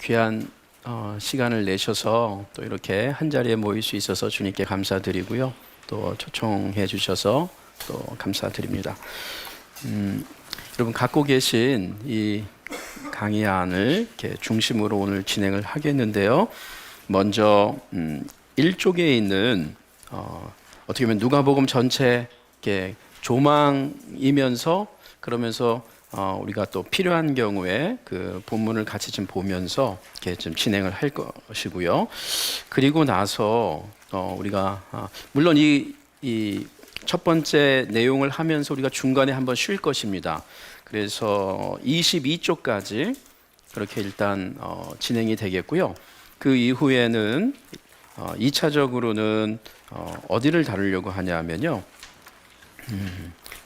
귀한 시간을 내셔서 또 이렇게 한 자리에 모일 수 있어서 주님께 감사드리고요. 또 초청해 주셔서 또 감사드립니다. 여러분 갖고 계신 이 강의안을 이렇게 중심으로 오늘 진행을 하겠는데요. 먼저 1쪽에 있는 어떻게 보면 누가복음 전체 이렇게 조망이면서 그러면서 우리가 또 필요한 경우에 그 본문을 같이 좀 보면서 이렇게 좀 진행을 할 것이고요. 그리고 나서 우리가 물론 이 첫 번째 내용을 하면서 우리가 중간에 한번 쉴 것입니다. 그래서 22쪽까지 그렇게 일단 진행이 되겠고요. 그 이후에는 2차적으로는 어디를 다루려고 하냐면요.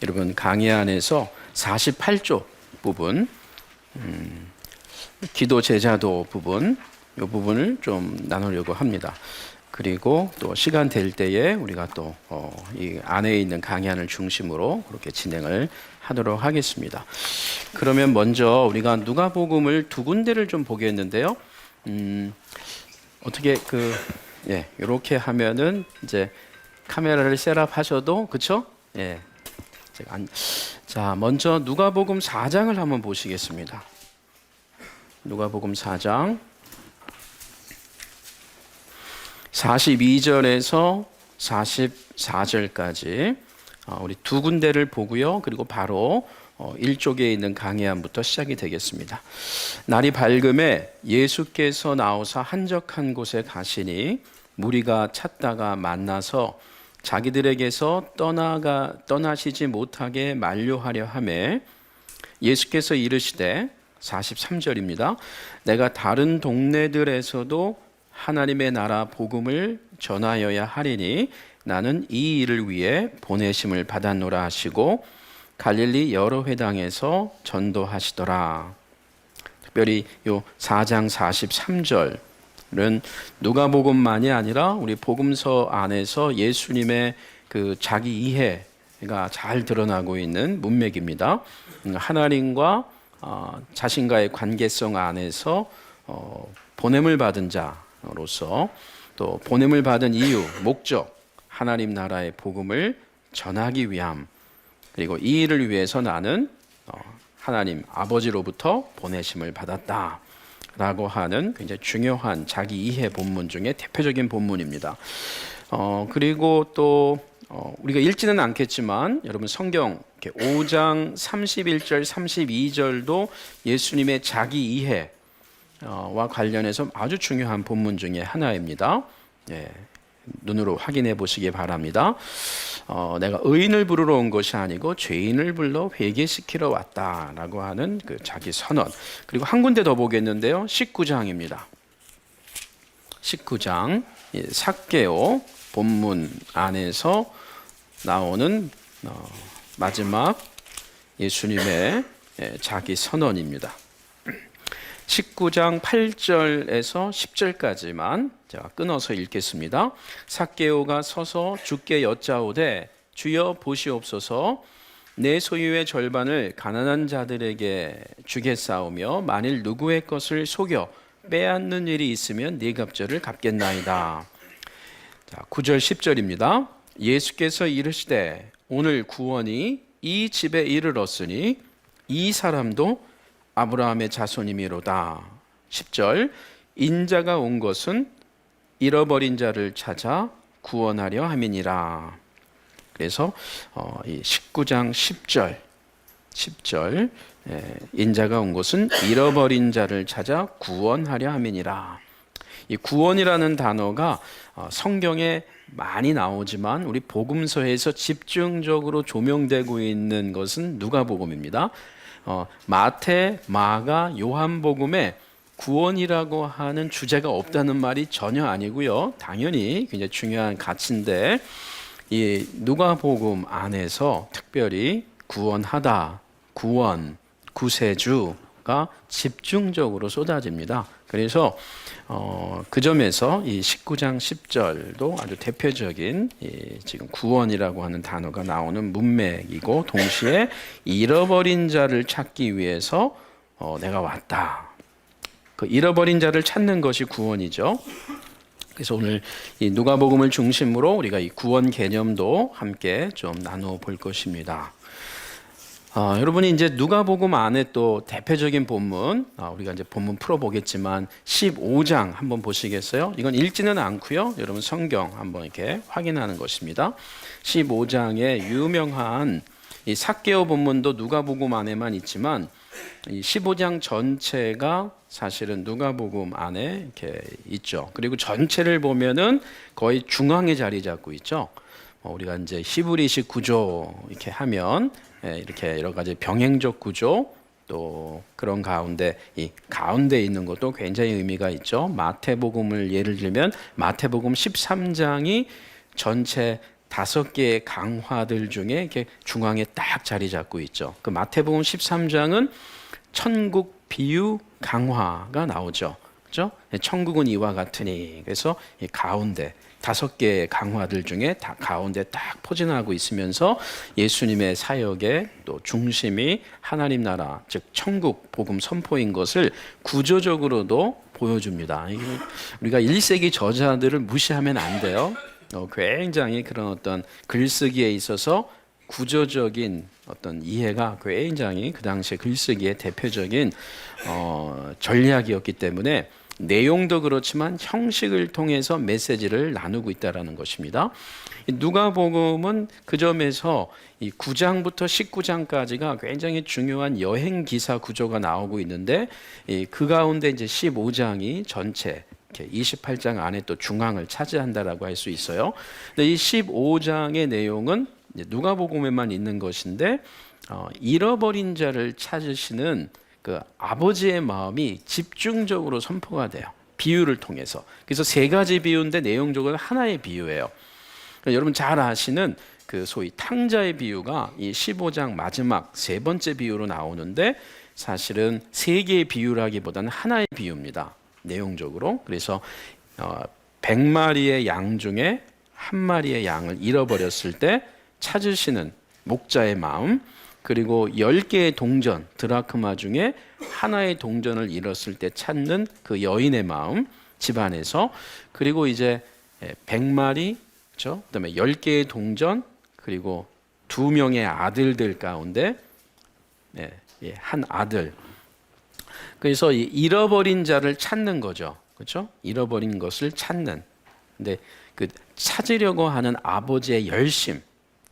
여러분 강의 안에서 48쪽 부분, 기도 제자도 부분, 이 부분을 좀 나누려고 합니다. 그리고 또 시간 될 때에 우리가 또 이 안에 있는 강의안을 중심으로 그렇게 진행을 하도록 하겠습니다. 그러면 먼저 우리가 누가복음을 두 군데를 좀 보겠는데요. 어떻게 이렇게 하면은 이제 카메라를 셋업하셔도 그렇죠? 예. 자, 먼저 누가복음 4장을 한번 보시겠습니다. 누가복음 4장 42절에서 44절까지 우리 두 군데를 보고요. 그리고 바로 1쪽에 있는 강해안부터 시작이 되겠습니다. 날이 밝음에 예수께서 나오사 한적한 곳에 가시니 무리가 찾다가 만나서 자기들에게서 떠나시지 못하게 만류하려 하매 예수께서 이르시되 43절입니다. 내가 다른 동네들에서도 하나님의 나라 복음을 전하여야 하리니 나는 이 일을 위해 보내심을 받았노라 하시고 갈릴리 여러 회당에서 전도하시더라. 특별히 요 4장 43절은 누가복음만이 아니라 우리 복음서 안에서 예수님의 그 자기 이해가 잘 드러나고 있는 문맥입니다. 하나님과 자신과의 관계성 안에서 보냄을 받은 자로서 또 보냄을 받은 이유, 목적, 하나님 나라의 복음을 전하기 위함, 그리고 이 일을 위해서 나는 하나님 아버지로부터 보내심을 받았다 라고 하는 굉장히 중요한 자기 이해 본문 중에 대표적인 본문입니다. 그리고 또 우리가 읽지는 않겠지만 여러분 성경 5장 31절 32절도 예수님의 자기 이해와 관련해서 아주 중요한 본문 중에 하나입니다. 예, 눈으로 확인해 보시기 바랍니다. 내가 의인을 부르러 온 것이 아니고 죄인을 불러 회개시키러 왔다라고 하는 그 자기 선언. 그리고 한 군데 더 보겠는데요. 19장입니다. 19장 삭개오 본문 안에서 나오는 마지막 예수님의 자기 선언입니다. 19장 8절에서 10절까지만 제가 끊어서 읽겠습니다. 삭개오가 서서 주께 여짜오되 주여 보시옵소서 내 소유의 절반을 가난한 자들에게 주겠사오며 만일 누구의 것을 속여 빼앗는 일이 있으면 네 갑절을 갚겠나이다. 자, 9절 10절입니다. 예수께서 이르시되 오늘 구원이 이 집에 이르렀으니 이 사람도 아브라함의 자손이미로다. 10절 인자가 온 것은 잃어버린 자를 찾아 구원하려 함이니라. 그래서 이 19장 10절 인자가 온 것은 잃어버린 자를 찾아 구원하려 함이니라. 이 구원이라는 단어가 성경에 많이 나오지만 우리 복음서에서 집중적으로 조명되고 있는 것은 누가복음입니다. 마태, 마가, 요한복음에 구원이라고 하는 주제가 없다는 말이 전혀 아니고요. 당연히 굉장히 중요한 가치인데 이 누가복음 안에서 특별히 구원하다, 구원, 구세주가 집중적으로 쏟아집니다. 그래서 그 점에서 이 19장 10절도 아주 대표적인 지금 구원이라고 하는 단어가 나오는 문맥이고 동시에 잃어버린 자를 찾기 위해서 내가 왔다. 그 잃어버린 자를 찾는 것이 구원이죠. 그래서 오늘 이 누가복음을 중심으로 우리가 이 구원 개념도 함께 좀 나누어 볼 것입니다. 여러분이 이제 누가복음 안에 또 대표적인 본문, 우리가 이제 본문 풀어보겠지만 15장 한번 보시겠어요? 이건 읽지는 않고요. 여러분 성경 한번 이렇게 확인하는 것입니다. 15장의 유명한 이 삭개오 본문도 누가복음 안에만 있지만 이 15장 전체가 사실은 누가복음 안에 이렇게 있죠. 그리고 전체를 보면은 거의 중앙에 자리 잡고 있죠. 우리가 이제 히브리식 구조 이렇게 하면 이렇게 여러 가지 병행적 구조 또 그런 가운데 이 가운데 있는 것도 굉장히 의미가 있죠. 마태복음을 예를 들면 마태복음 13장이 전체 5개의 강화들 중에 이렇게 중앙에 딱 자리 잡고 있죠. 그 마태복음 13장은 천국 비유 강화가 나오죠. 그렇죠? 천국은 이와 같으니. 그래서 이 가운데 5개의 강화들 중에 다 가운데 딱 포진하고 있으면서 예수님의 사역의 또 중심이 하나님 나라, 즉 천국 복음 선포인 것을 구조적으로도 보여줍니다. 우리가 1세기 저자들을 무시하면 안 돼요. 굉장히 그런 어떤 글쓰기에 있어서 구조적인 어떤 이해가 굉장히 그 당시에 글쓰기의 대표적인 전략이었기 때문에 내용도 그렇지만 형식을 통해서 메시지를 나누고 있다는 것입니다. 누가복음은 그 점에서 이 9장부터 19장까지가 굉장히 중요한 여행 기사 구조가 나오고 있는데 그 가운데 이제 15장이 전체 28장 안에 또 중앙을 차지한다라고 할 수 있어요. 근데 이 15장의 내용은 누가복음에만 있는 것인데 잃어버린 자를 찾으시는 그 아버지의 마음이 집중적으로 선포가 돼요. 비유를 통해서. 그래서 3가지 비유인데 내용적으로 하나의 비유예요. 그러니까 여러분 잘 아시는 그 소위 탕자의 비유가 이 15장 마지막 3번째 비유로 나오는데 사실은 3개의 비유라기보다는 하나의 비유입니다. 내용적으로. 그래서 100마리의 양 중에 1마리의 양을 잃어버렸을 때 찾으시는 목자의 마음, 그리고 10개의 동전, 드라크마 중에 하나의 동전을 잃었을 때 찾는 그 여인의 마음, 집안에서. 그리고 이제 100마리, 그렇죠? 그다음에 10개의 동전, 그리고 2명의 아들들 가운데 한 아들. 그래서 잃어버린 자를 찾는 거죠. 그렇죠? 잃어버린 것을 찾는. 근데 그 찾으려고 하는 아버지의 열심,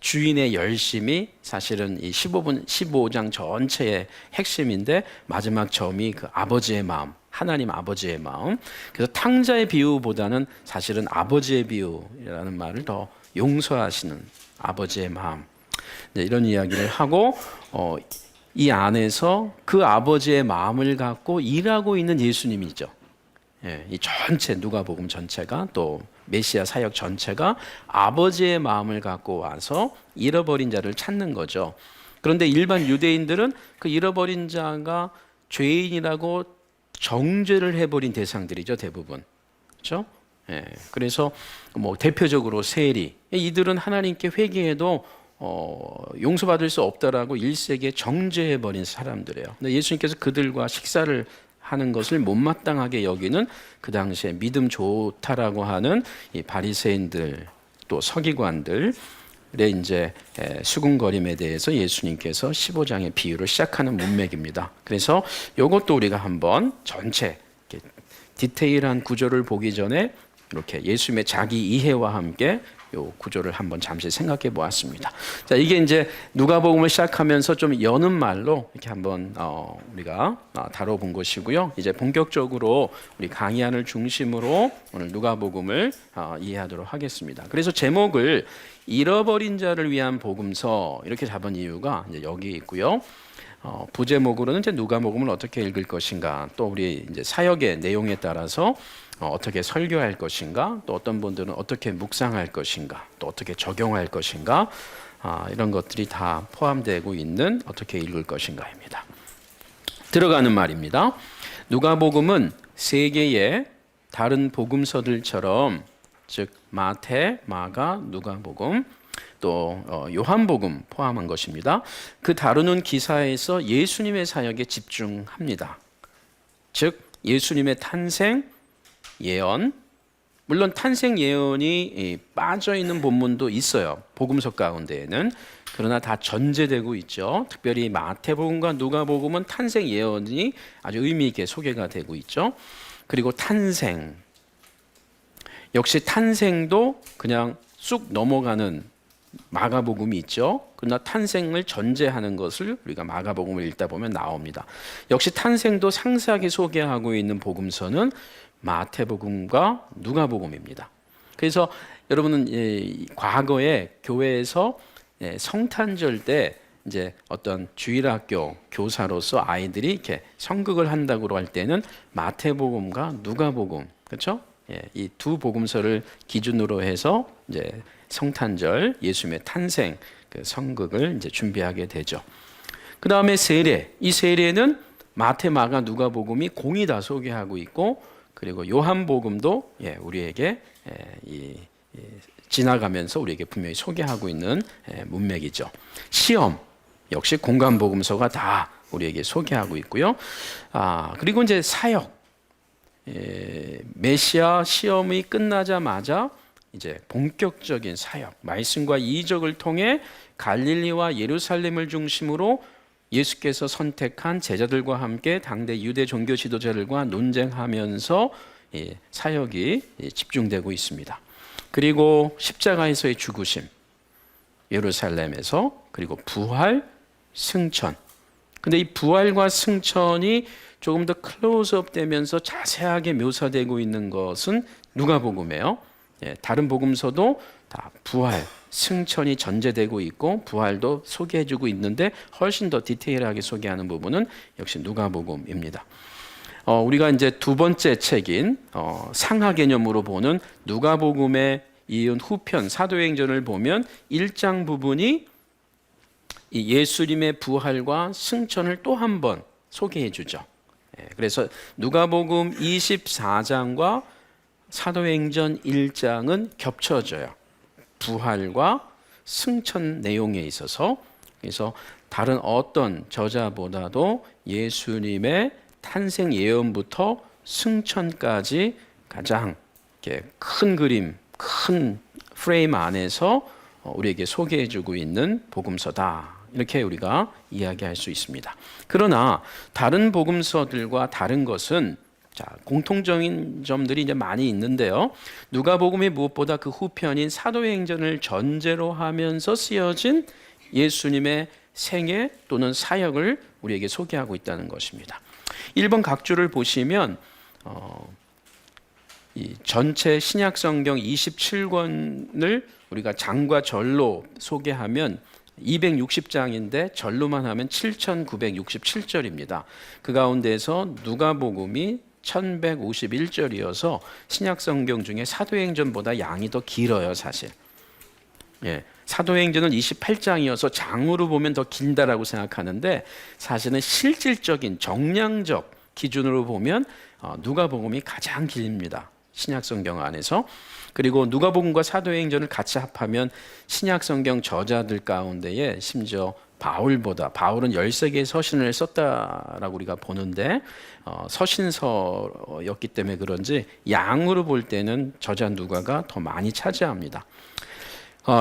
주인의 열심이 사실은 이 15장 전체의 핵심인데 마지막 점이 그 아버지의 마음, 하나님 아버지의 마음. 그래서 탕자의 비유보다는 사실은 아버지의 비유라는 말을 더 용서하시는 아버지의 마음. 이런 이야기를 하고 이 안에서 그 아버지의 마음을 갖고 일하고 있는 예수님이죠. 이 전체 누가복음 전체가 또 메시아 사역 전체가 아버지의 마음을 갖고 와서 잃어버린 자를 찾는 거죠. 그런데 일반 유대인들은 그 잃어버린 자가 죄인이라고 정죄를 해버린 대상들이죠, 대부분. 그렇죠? 그래서 뭐 대표적으로 세리, 이들은 하나님께 회개해도 용서받을 수 없다라고 1세기에 정죄해버린 사람들이에요. 근데 예수님께서 그들과 식사를 하는 것을 못마땅하게 여기는 그 당시에 믿음 좋다라고 하는 이 바리새인들 또 서기관들의 이제 수군거림에 대해서 예수님께서 15장의 비유를 시작하는 문맥입니다. 그래서 이것도 우리가 한번 전체 디테일한 구조를 보기 전에 이렇게 예수님의 자기 이해와 함께 이 구조를 한번 잠시 생각해 보았습니다. 자, 이게 이제 누가복음을 시작하면서 좀 여는 말로 이렇게 한번 우리가 다뤄본 것이고요. 이제 본격적으로 우리 강의안을 중심으로 오늘 누가복음을 이해하도록 하겠습니다. 그래서 제목을 잃어버린 자를 위한 복음서 이렇게 잡은 이유가 이제 여기 있고요. 부제목으로는 이제 누가복음을 어떻게 읽을 것인가, 또 우리 이제 사역의 내용에 따라서 어떻게 설교할 것인가, 또 어떤 분들은 어떻게 묵상할 것인가, 또 어떻게 적용할 것인가, 이런 것들이 다 포함되고 있는 어떻게 읽을 것인가입니다. 들어가는 말입니다. 누가복음은 3개의 다른 복음서들처럼, 즉 마태, 마가, 누가복음, 또 요한복음 포함한 것입니다. 그 다루는 기사에서 예수님의 사역에 집중합니다. 즉 예수님의 탄생 예언, 물론 탄생 예언이 빠져 있는 본문도 있어요. 복음서 가운데에는. 그러나 다 전제되고 있죠. 특별히 마태복음과 누가복음은 탄생 예언이 아주 의미 있게 소개가 되고 있죠. 그리고 탄생, 역시 탄생도 그냥 쑥 넘어가는 마가복음이 있죠. 그러나 탄생을 전제하는 것을 우리가 마가복음을 읽다 보면 나옵니다. 역시 탄생도 상세하게 소개하고 있는 복음서는 마태복음과 누가복음입니다. 그래서 여러분은 과거에 교회에서 성탄절 때 이제 어떤 주일학교 교사로서 아이들이 이렇게 성극을 한다고 할 때는 마태복음과 누가복음, 그렇죠? 이 두 복음서를 기준으로 해서 이제 성탄절 예수님의 탄생 그 성극을 이제 준비하게 되죠. 그 다음에 세례, 이 세례는 마태, 마가, 누가복음이 공이 다 소개하고 있고, 그리고 요한복음도 우리에게 지나가면서 우리에게 분명히 소개하고 있는 문맥이죠. 시험 역시 공간복음서가 다 우리에게 소개하고 있고요. 그리고 이제 사역, 메시아 시험이 끝나자마자 이제 본격적인 사역, 말씀과 이적을 통해 갈릴리와 예루살렘을 중심으로 예수께서 선택한 제자들과 함께 당대 유대 종교 지도자들과 논쟁하면서 사역이 집중되고 있습니다. 그리고 십자가에서의 죽으심, 예루살렘에서, 그리고 부활, 승천. 근데 이 부활과 승천이 조금 더 클로즈업 되면서 자세하게 묘사되고 있는 것은 누가복음이에요. 다른 복음서도 다 부활, 승천이 전제되고 있고 부활도 소개해주고 있는데 훨씬 더 디테일하게 소개하는 부분은 역시 누가복음입니다. 우리가 이제 두 번째 책인 상하 개념으로 보는 누가복음에 이은 후편 사도행전을 보면 1장 부분이 이 예수님의 부활과 승천을 또 한 번 소개해 주죠. 그래서 누가복음 24장과 사도행전 1장은 겹쳐져요. 부활과 승천 내용에 있어서. 그래서 다른 어떤 저자보다도 예수님의 탄생 예언부터 승천까지 가장 큰 그림, 큰 프레임 안에서 우리에게 소개해주고 있는 복음서다. 이렇게 우리가 이야기할 수 있습니다. 그러나 다른 복음서들과 다른 것은 공통적인 점들이 이제 많이 있는데요. 누가복음이 무엇보다 그 후편인 사도행전을 전제로 하면서 쓰여진 예수님의 생애 또는 사역을 우리에게 소개하고 있다는 것입니다. 1번 각주를 보시면 이 전체 신약 성경 27권을 우리가 장과 절로 소개하면 260장인데 절로만 하면 7,967절입니다. 그 가운데서 누가복음이 1151절이어서 신약 성경 중에 사도행전보다 양이 더 길어요, 사실. 사도행전은 28장이어서 장으로 보면 더 길다라고 생각하는데 사실은 실질적인 정량적 기준으로 보면 누가복음이 가장 깁니다. 신약 성경 안에서. 그리고 누가복음과 사도행전을 같이 합하면 신약 성경 저자들 가운데에 심지어 바울은 13개의 서신을 썼다라고 우리가 보는데 서신서였기 때문에 그런지 양으로 볼 때는 저자 누가가 더 많이 차지합니다.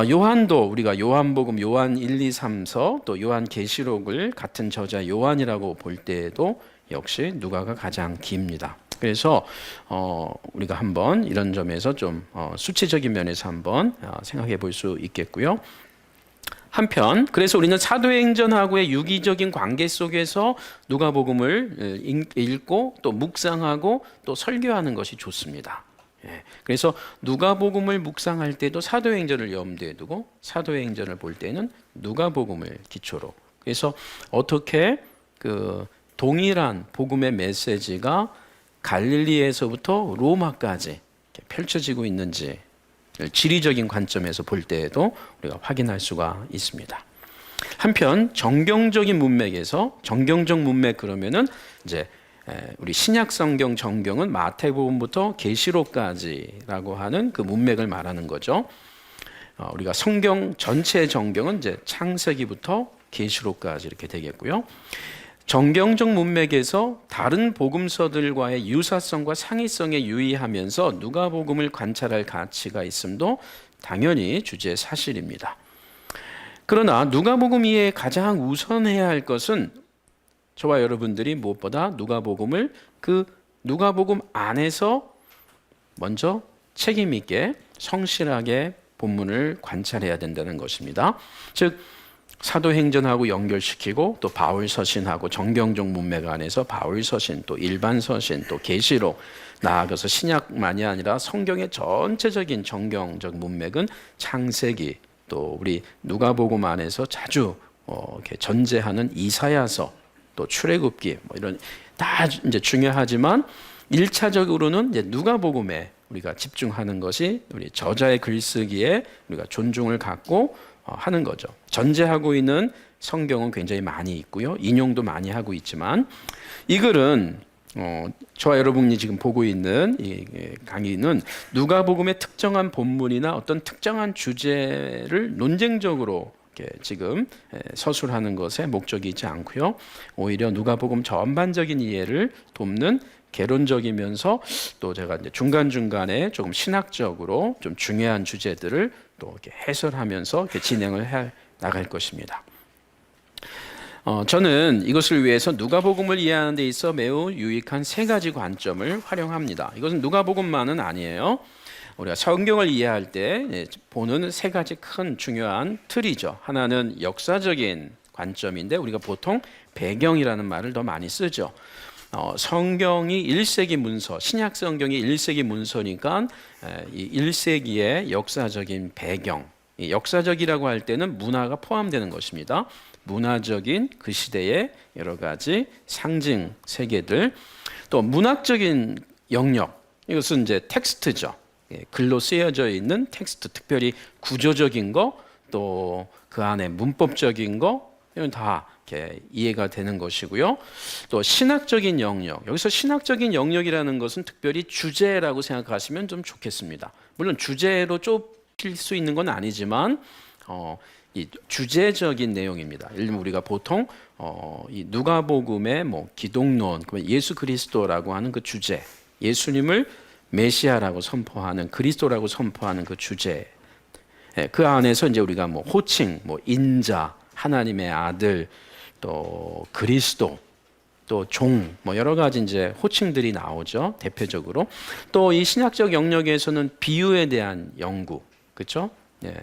요한도 우리가 요한복음, 요한 1, 2, 3서 또 요한계시록을 같은 저자 요한이라고 볼 때에도 역시 누가가 가장 깁니다. 그래서 우리가 한번 이런 점에서 좀 수치적인 면에서 한번 생각해 볼 수 있겠고요. 한편 그래서 우리는 사도행전하고의 유기적인 관계 속에서 누가복음을 읽고 또 묵상하고 또 설교하는 것이 좋습니다. 그래서 누가복음을 묵상할 때도 사도행전을 염두에 두고 사도행전을 볼 때는 누가복음을 기초로. 그래서 어떻게 그 동일한 복음의 메시지가 갈릴리에서부터 로마까지 펼쳐지고 있는지 지리적인 관점에서 볼 때에도 우리가 확인할 수가 있습니다. 한편 정경적인 문맥에서 정경적 문맥 그러면은 이제 우리 신약 성경 정경은 마태복음부터 계시록까지라고 하는 그 문맥을 말하는 거죠. 우리가 성경 전체 정경은 이제 창세기부터 계시록까지 이렇게 되겠고요. 정경적 문맥에서 다른 복음서들과의 유사성과 상이성에 유의하면서 누가복음을 관찰할 가치가 있음도 당연히 주제의 사실입니다. 그러나 누가복음 이외에 가장 우선해야 할 것은 저와 여러분들이 무엇보다 누가복음을 그 누가복음 안에서 먼저 책임 있게 성실하게 본문을 관찰해야 된다는 것입니다. 즉 사도행전하고 연결시키고 또 바울서신하고 정경적 문맥 안에서 바울서신 또 일반서신 또 계시록 나아가서 신약만이 아니라 성경의 전체적인 정경적 문맥은 창세기 또 우리 누가복음 안에서 자주 이렇게 전제하는 이사야서 또 출애굽기 뭐 이런 다 이제 중요하지만 1차적으로는 이제 누가복음에 우리가 집중하는 것이 우리 저자의 글쓰기에 우리가 존중을 갖고 하는 거죠. 전제하고 있는 성경은 굉장히 많이 있고요. 인용도 많이 하고 있지만 이 글은 저와 여러분이 지금 보고 있는 이 강의는 누가복음의 특정한 본문이나 어떤 특정한 주제를 논쟁적으로 지금 서술하는 것에 목적이 있지 않고요. 오히려 누가복음 전반적인 이해를 돕는 개론적이면서 또 제가 이제 중간중간에 조금 신학적으로 좀 중요한 주제들을 또 이렇게 해설하면서 이렇게 진행을 해 나갈 것입니다. 저는 이것을 위해서 누가복음을 이해하는 데 있어 매우 유익한 세 가지 관점을 활용합니다. 이것은 누가복음만은 아니에요. 우리가 성경을 이해할 때 보는 세 가지 큰 중요한 틀이죠. 하나는 역사적인 관점인데 우리가 보통 배경이라는 말을 더 많이 쓰죠. 성경이 1세기 문서, 신약 성경이 1세기 문서니까 이 1세기의 역사적인 배경, 이 역사적이라고 할 때는 문화가 포함되는 것입니다. 문화적인 그 시대의 여러 가지 상징 세계들, 또 문학적인 영역, 이것은 이제 텍스트죠. 글로 쓰여져 있는 텍스트, 특별히 구조적인 거, 또 그 안에 문법적인 거, 이건 다 이렇게 이해가 되는 것이고요. 또 신학적인 영역, 여기서 신학적인 영역이라는 것은 특별히 주제라고 생각하시면 좀 좋겠습니다. 물론 주제로 좁힐 수 있는 건 아니지만 이 주제적인 내용입니다. 예를 들면 우리가 보통 이 누가복음의 뭐 기독론, 예수 그리스도라고 하는 그 주제, 예수님을 메시아라고 선포하는 그리스도라고 선포하는 그 주제, 그 안에서 이제 우리가 뭐 호칭, 뭐 인자, 하나님의 아들, 또 그리스도, 또 종, 뭐 여러 가지 이제 호칭들이 나오죠. 대표적으로 또 이 신학적 영역에서는 비유에 대한 연구, 그렇죠?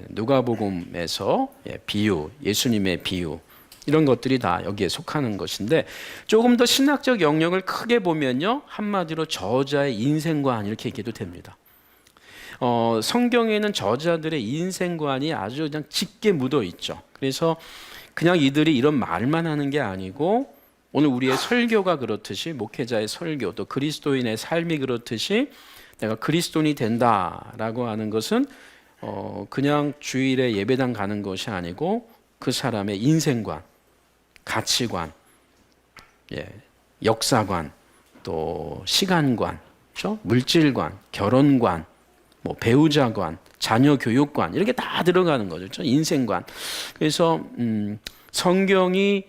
누가복음에서 비유, 예수님의 비유 이런 것들이 다 여기에 속하는 것인데 조금 더 신학적 영역을 크게 보면요, 한마디로 저자의 인생관 이렇게 얘기해도 됩니다. 성경에는 저자들의 인생관이 아주 그냥 짙게 묻어 있죠. 그래서 그냥 이들이 이런 말만 하는 게 아니고 오늘 우리의 설교가 그렇듯이 목회자의 설교 또 그리스도인의 삶이 그렇듯이 내가 그리스도인이 된다라고 하는 것은 그냥 주일에 예배당 가는 것이 아니고 그 사람의 인생관, 가치관, 역사관, 또 시간관, 그렇죠? 물질관, 결혼관, 뭐 배우자관, 자녀 교육관 이렇게 다 들어가는 거죠. 그렇죠? 인생관. 그래서 성경이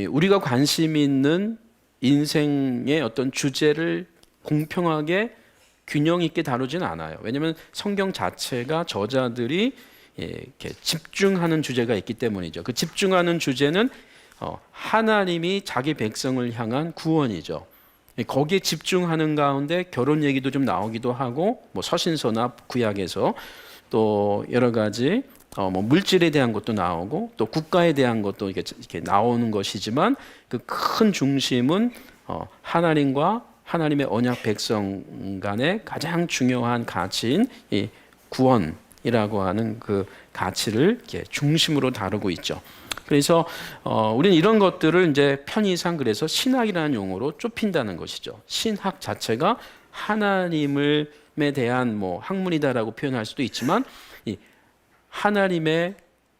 우리가 관심 있는 인생의 어떤 주제를 공평하게 균형 있게 다루진 않아요. 왜냐하면 성경 자체가 저자들이 이렇게 집중하는 주제가 있기 때문이죠. 그 집중하는 주제는 하나님이 자기 백성을 향한 구원이죠. 거기에 집중하는 가운데 결혼 얘기도 좀 나오기도 하고, 뭐 서신서나 구약에서 또 여러 가지 뭐 물질에 대한 것도 나오고, 또 국가에 대한 것도 이렇게 나오는 것이지만 그 큰 중심은 하나님과 하나님의 언약 백성 간의 가장 중요한 가치인 이 구원이라고 하는 그 가치를 이렇게 중심으로 다루고 있죠. 그래서 우리는 이런 것들을 이제 편의상 그래서 신학이라는 용어로 좁힌다는 것이죠. 신학 자체가 하나님에 대한 뭐 학문이다라고 표현할 수도 있지만 이 하나님의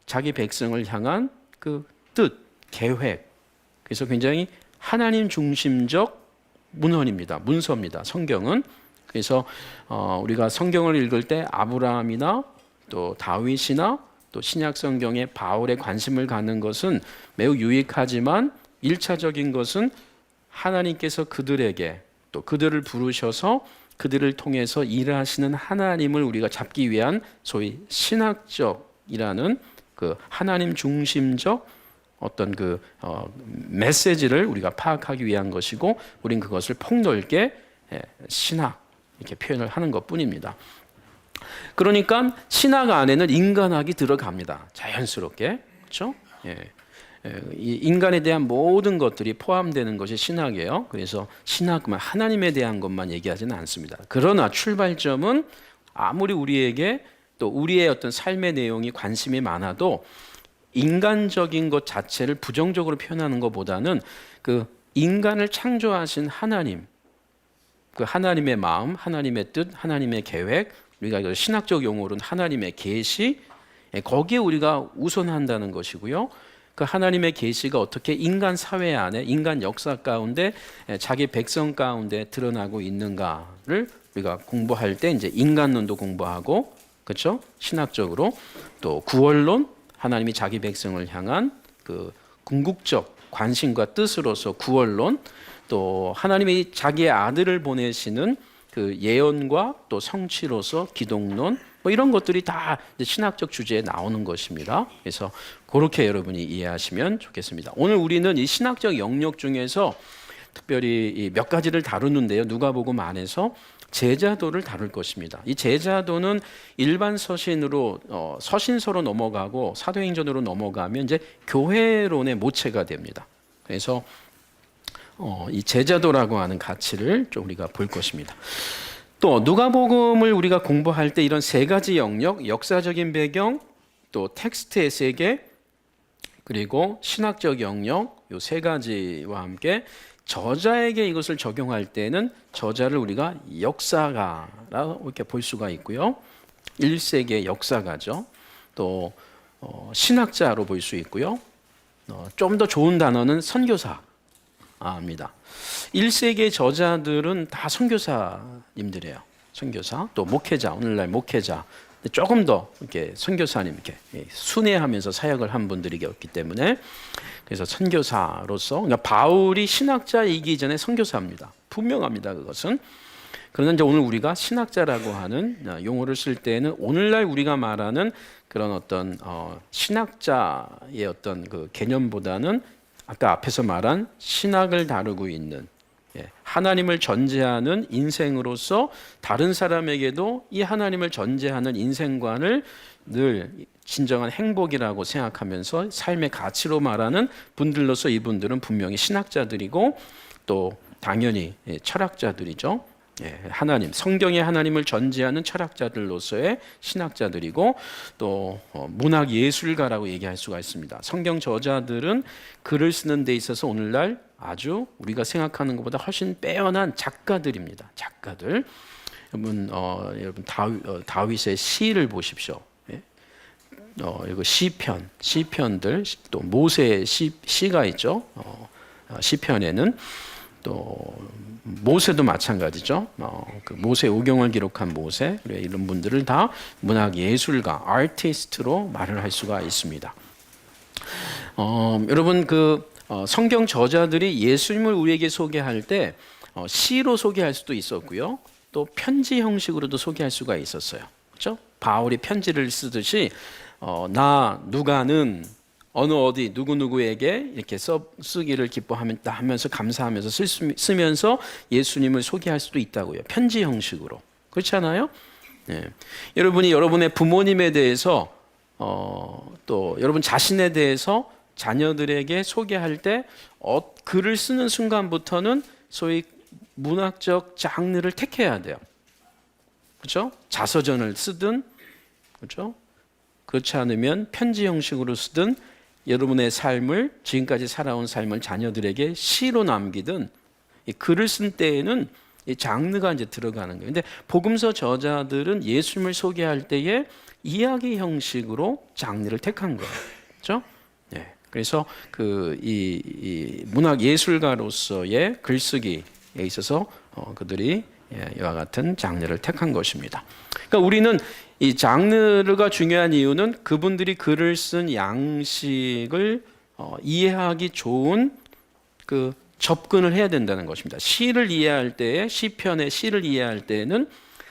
자기 백성을 향한 그 뜻, 계획. 그래서 굉장히 하나님 중심적 문서입니다. 성경은. 그래서 우리가 성경을 읽을 때 아브라함이나 또 다윗이나 또 신약 성경에 바울의 관심을 갖는 것은 매우 유익하지만 1차적인 것은 하나님께서 그들에게 또 그들을 부르셔서 그들을 통해서 일하시는 하나님을 우리가 잡기 위한 소위 신학적이라는 그 하나님 중심적 어떤 그 메시지를 우리가 파악하기 위한 것이고, 우린 그것을 폭넓게 신학 이렇게 표현을 하는 것뿐입니다. 그러니까 신학 안에는 인간학이 들어갑니다. 자연스럽게. 그렇죠? 이 인간에 대한 모든 것들이 포함되는 것이 신학이에요. 그래서 신학만 하나님에 대한 것만 얘기하지는 않습니다. 그러나 출발점은 아무리 우리에게 또 우리의 어떤 삶의 내용이 관심이 많아도 인간적인 것 자체를 부정적으로 표현하는 것보다는 그 인간을 창조하신 하나님, 그 하나님의 마음, 하나님의 뜻, 하나님의 계획, 우리가 이걸 신학적 용어로는 하나님의 계시, 거기에 우리가 우선한다는 것이고요. 그 하나님의 계시가 어떻게 인간 사회 안에, 인간 역사 가운데, 자기 백성 가운데 드러나고 있는가를 우리가 공부할 때 이제 인간론도 공부하고, 그렇죠? 신학적으로 또 구원론, 하나님이 자기 백성을 향한 그 궁극적 관심과 뜻으로서 구원론, 또 하나님이 자기의 아들을 보내시는 그 예언과 또 성취로서 기독론, 뭐 이런 것들이 다 신학적 주제에 나오는 것입니다. 그래서 그렇게 여러분이 이해하시면 좋겠습니다. 오늘 우리는 이 신학적 영역 중에서 특별히 몇 가지를 다루는데요. 누가복음 안에서 제자도를 다룰 것입니다. 이 제자도는 일반 서신으로 서신서로 넘어가고 사도행전으로 넘어가면 이제 교회론의 모체가 됩니다. 그래서 이 제자도라고 하는 가치를 좀 우리가 볼 것입니다. 또 누가복음을 우리가 공부할 때 이런 세 가지 영역, 역사적인 배경, 또 텍스트의 세계, 그리고 신학적 영역, 이 세 가지와 함께 저자에게 이것을 적용할 때는 저자를 우리가 역사가라고 이렇게 볼 수가 있고요. 1세기의 역사가죠. 또 신학자로 볼 수 있고요. 좀 더 좋은 단어는 선교사입니다. 1세기의 저자들은 다 선교사님들이에요. 선교사, 또 목회자, 오늘날 목회자. 조금 더 이렇게 선교사님 이렇게 순회하면서 사역을 한 분들이었기 때문에, 그래서 선교사로서, 그러니까 바울이 신학자이기 전에 선교사입니다. 분명합니다, 그것은. 그러나 이제 오늘 우리가 신학자라고 하는 용어를 쓸 때는 오늘날 우리가 말하는 그런 어떤 신학자의 어떤 그 개념보다는 아까 앞에서 말한 신학을 다루고 있는, 하나님을 전제하는 인생으로서 다른 사람에게도 이 하나님을 전제하는 인생관을 늘 진정한 행복이라고 생각하면서 삶의 가치로 말하는 분들로서 이분들은 분명히 신학자들이고, 또 당연히 철학자들이죠. 하나님, 성경의 하나님을 전제하는 철학자들로서의 신학자들이고, 또 문학 예술가라고 얘기할 수가 있습니다. 성경 저자들은 글을 쓰는 데 있어서 오늘날 아주 우리가 생각하는 것보다 훨씬 빼어난 작가들입니다. 작가들. 여러분 다윗의 시를 보십시오. 이거 시편들, 또 모세의 시가 있죠. 시편에는 또 모세도 마찬가지죠. 그 모세 오경을 기록한 모세, 이런 분들을 다 문학 예술가, 아티스트로 말을 할 수가 있습니다. 여러분 그 성경 저자들이 예수님을 우리에게 소개할 때 시로 소개할 수도 있었고요. 또 편지 형식으로도 소개할 수가 있었어요. 그렇죠? 바울이 편지를 쓰듯이 나 누가는 어느 어디 누구누구에게 이렇게 쓰기를 기뻐하면서 감사하면서 쓰면서 예수님을 소개할 수도 있다고요. 편지 형식으로. 그렇지 않아요? 네. 여러분이 여러분의 부모님에 대해서 또 여러분 자신에 대해서 자녀들에게 소개할 때 글을 쓰는 순간부터는 소위 문학적 장르를 택해야 돼요. 그렇죠? 자서전을 쓰든, 그렇죠? 그렇지 않으면 편지 형식으로 쓰든, 여러분의 삶을, 지금까지 살아온 삶을 자녀들에게 시로 남기든, 이 글을 쓴 때에는 이 장르가 이제 들어가는 거예요. 근데 복음서 저자들은 예수님을 소개할 때에 이야기 형식으로 장르를 택한 거예요. 그렇죠? 네. 그래서 이 문학 예술가로서의 글쓰기에 있어서 그들이 이와 같은 장르를 택한 것입니다. 그러니까 우리는 이 장르가 중요한 이유는 그분들이 글을 쓴 양식을 이해하기 좋은 그 접근을 해야 된다는 것입니다. 시를 이해할 때에 시편의 시를 이해할 때에는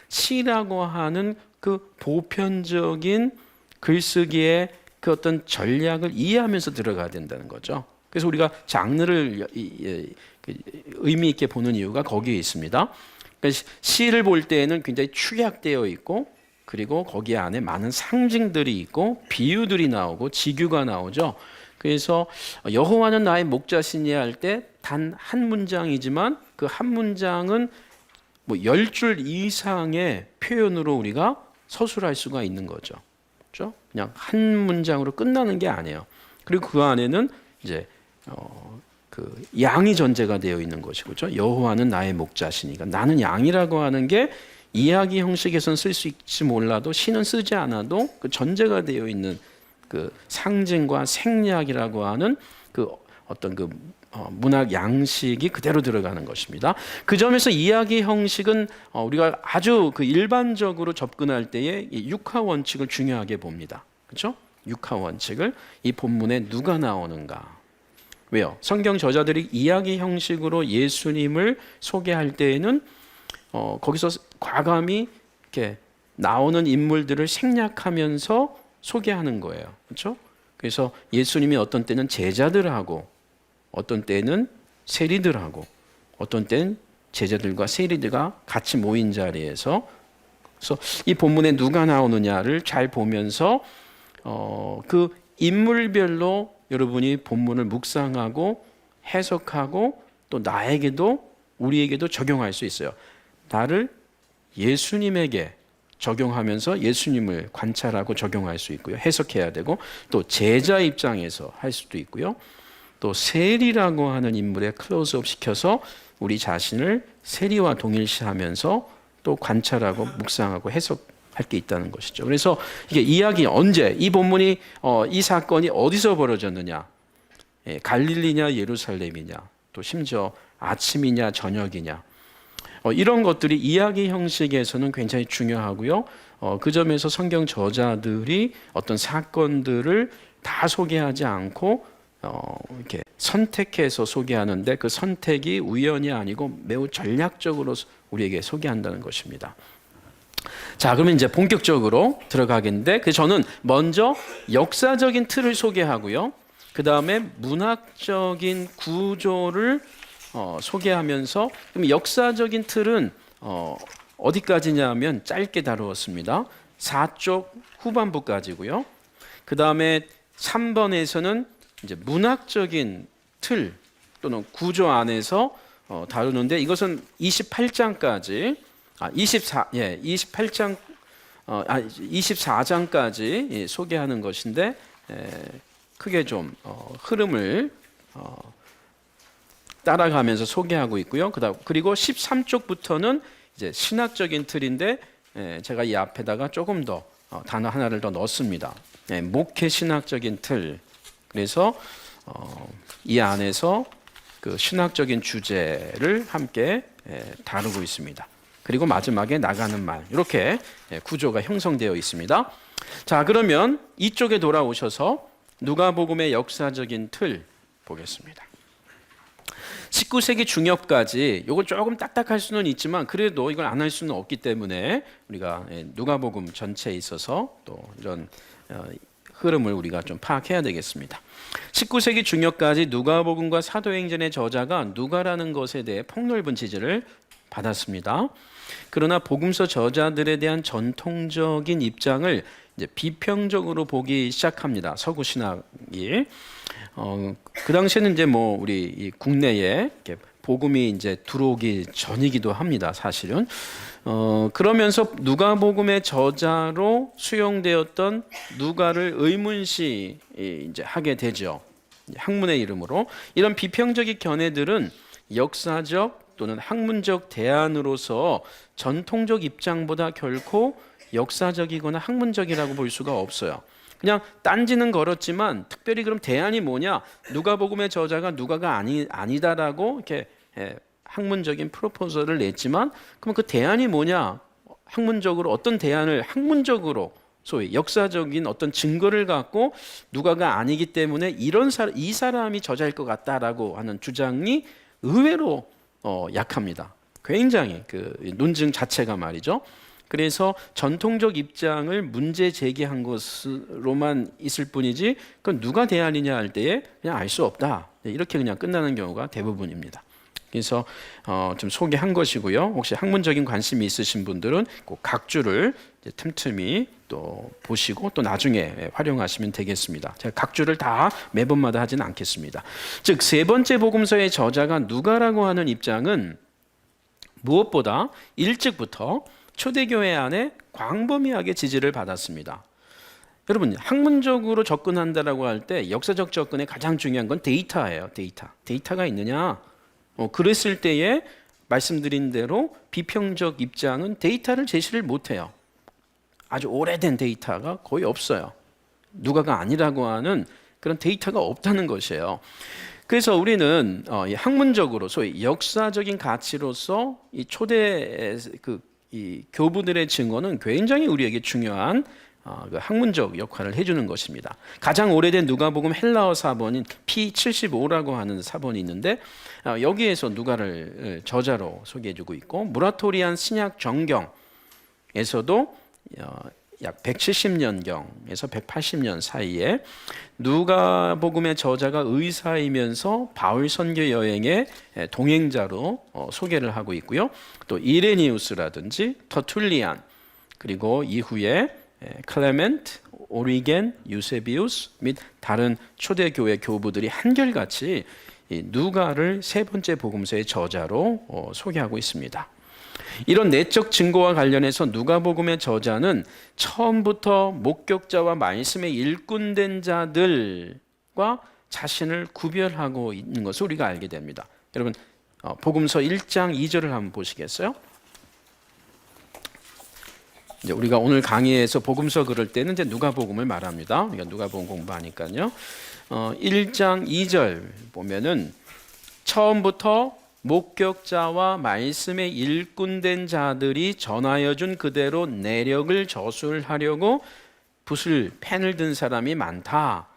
시라고 하는 그 보편적인 글쓰기의 그 어떤 전략을 이해하면서 들어가야 된다는 거죠. 그래서 우리가 장르를 의미 있게 보는 이유가 거기에 있습니다. 그러니까 시를 볼 때에는 굉장히 축약되어 있고 그리고 거기 안에 많은 상징들이 있고 비유들이 나오고 지규가 나오죠. 그래서 여호와는 나의 목자시니 할 때 단 한 문장이지만 그 한 문장은 뭐 10줄 이상의 표현으로 우리가 서술할 수가 있는 거죠. 그렇죠? 그냥 한 문장으로 끝나는 게 아니에요. 그리고 그 안에는 이제 그 양이 전제가 되어 있는 것이고, 그렇죠? 여호와는 나의 목자시니까 나는 양이라고 하는 게 이야기 형식에서는 쓸 수 있지 몰라도 시는 쓰지 않아도 그 전제가 되어 있는 그 상징과 생략이라고 하는 그 어떤 그 문학 양식이 그대로 들어가는 것입니다. 그 점에서 이야기 형식은 우리가 아주 그 일반적으로 접근할 때에 이 육하 원칙을 중요하게 봅니다. 그렇죠? 육하 원칙을 이 본문에 누가 나오는가? 왜요? 성경 저자들이 이야기 형식으로 예수님을 소개할 때에는 거기서 과감히 이렇게 나오는 인물들을 생략하면서 소개하는 거예요. 그렇죠? 그래서 예수님이 어떤 때는 제자들하고 어떤 때는 세리들하고 어떤 때는 제자들과 세리들과 같이 모인 자리에서 그래서 이 본문에 누가 나오느냐를 잘 보면서 그 인물별로 여러분이 본문을 묵상하고 해석하고 또 나에게도 우리에게도 적용할 수 있어요. 나를 예수님에게 적용하면서 예수님을 관찰하고 적용할 수 있고요. 해석해야 되고 또 제자 입장에서 할 수도 있고요. 또 세리라고 하는 인물에 클로즈업 시켜서 우리 자신을 세리와 동일시하면서 또 관찰하고 묵상하고 해석할 게 있다는 것이죠. 그래서 이게 이야기 언제 이 본문이 이 사건이 어디서 벌어졌느냐, 갈릴리냐 예루살렘이냐, 또 심지어 아침이냐 저녁이냐, 이런 것들이 이야기 형식에서는 굉장히 중요하고요. 그 점에서 성경 저자들이 어떤 사건들을 다 소개하지 않고 이렇게 선택해서 소개하는데 그 선택이 우연이 아니고 매우 전략적으로 우리에게 소개한다는 것입니다. 자, 그러면 이제 본격적으로 들어가겠는데 저는 먼저 역사적인 틀을 소개하고요. 그 다음에 문학적인 구조를 소개하면서 그럼 역사적인 틀은 어디까지냐면 짧게 다루었습니다. 4쪽 후반부까지고요. 그 다음에 3번에서는 이제 문학적인 틀 또는 구조 안에서 다루는데 이것은 28장까지 24장까지 소개하는 것인데 크게 좀 흐름을 따라가면서 소개하고 있고요. 그리고 13쪽부터는 이제 신학적인 틀인데 제가 이 앞에다가 조금 더 단어 하나를 더 넣습니다. 목회 신학적인 틀. 그래서 이 안에서 그 신학적인 주제를 함께 다루고 있습니다. 그리고 마지막에 나가는 말 이렇게 구조가 형성되어 있습니다. 자, 그러면 이쪽에 돌아오셔서 누가복음의 역사적인 틀 보겠습니다. 19세기 중엽까지 이걸 조금 딱딱할 수는 있지만 그래도 이걸 안 할 수는 없기 때문에 우리가 누가복음 전체에 있어서 또 이런 흐름을 우리가 좀 파악해야 되겠습니다. 19세기 중엽까지 누가복음과 사도행전의 저자가 누가라는 것에 대해 폭넓은 지지를 받았습니다. 그러나 복음서 저자들에 대한 전통적인 입장을 이제 비평적으로 보기 시작합니다. 서구 신학이 그 당시에는 이제 뭐 우리 이 국내에 이렇게 복음이 이제 들어오기 전이기도 합니다. 사실은 그러면서 누가복음의 저자로 수용되었던 누가를 의문시 이제 하게 되죠. 학문의 이름으로 이런 비평적인 견해들은 역사적 또는 학문적 대안으로서 전통적 입장보다 결코 역사적이거나 학문적이라고 볼 수가 없어요. 그냥 딴지는 걸었지만 특별히 그럼 대안이 뭐냐? 누가복음의 저자가 누가가 아니다라고 이렇게 학문적인 프로포저를 냈지만 그럼 그 대안이 뭐냐? 학문적으로 어떤 대안을 학문적으로 소위 역사적인 어떤 증거를 갖고 누가가 아니기 때문에 이 사람이 저자일 것 같다라고 하는 주장이 의외로 약합니다. 굉장히 그 논증 자체가 말이죠. 그래서 전통적 입장을 문제 제기한 것으로만 있을 뿐이지 그건 누가 대안이냐 할 때에 그냥 알 수 없다. 이렇게 그냥 끝나는 경우가 대부분입니다. 그래서 좀 소개한 것이고요. 혹시 학문적인 관심이 있으신 분들은 꼭 각주를 틈틈이 또 보시고 또 나중에 활용하시면 되겠습니다. 제가 각주를 다 매번마다 하지는 않겠습니다. 즉 세 번째 복음서의 저자가 누가라고 하는 입장은 무엇보다 일찍부터 초대교회 안에 광범위하게 지지를 받았습니다. 여러분 학문적으로 접근한다라고 할 때 역사적 접근에 가장 중요한 건 데이터예요. 데이터가 있느냐? 그랬을 때에 말씀드린 대로 비평적 입장은 데이터를 제시를 못해요. 아주 오래된 데이터가 거의 없어요. 누가가 아니라고 하는 그런 데이터가 없다는 것이에요. 그래서 우리는 학문적으로 소위 역사적인 가치로서 이 초대 이 교부들의 증언은 굉장히 우리에게 중요한 그 학문적 역할을 해주는 것입니다. 가장 오래된 누가복음 헬라어 사본인 P75라고 하는 사본이 있는데 여기에서 누가를 저자로 소개해주고 있고 무라토리안 신약 정경에서도 약 170년경에서 180년 사이에 누가복음의 저자가 의사이면서 바울 선교 여행의 동행자로 소개를 하고 있고요. 또 이레니우스라든지 터툴리안 그리고 이후에 클레멘트, 오리겐, 유세비우스 및 다른 초대교회 교부들이 한결같이 누가를 세 번째 복음서의 저자로 소개하고 있습니다. 이런 내적 증거와 관련해서 누가복음의 저자는 처음부터 목격자와 말씀의 일꾼된 자들과 자신을 구별하고 있는 것을 우리가 알게 됩니다. 여러분 복음서 1장 2절을 한번 보시겠어요? 이제 우리가 오늘 강의에서 복음서 그럴 때는 이제 누가복음을 말합니다. 우리가 누가복음 공부하니까요. 1장 2절 보면은 처음부터 목격자와 말씀의 일꾼된 자들이 전하여 준 그대로 내력을 저술하려고 펜을 든 사람이 많다.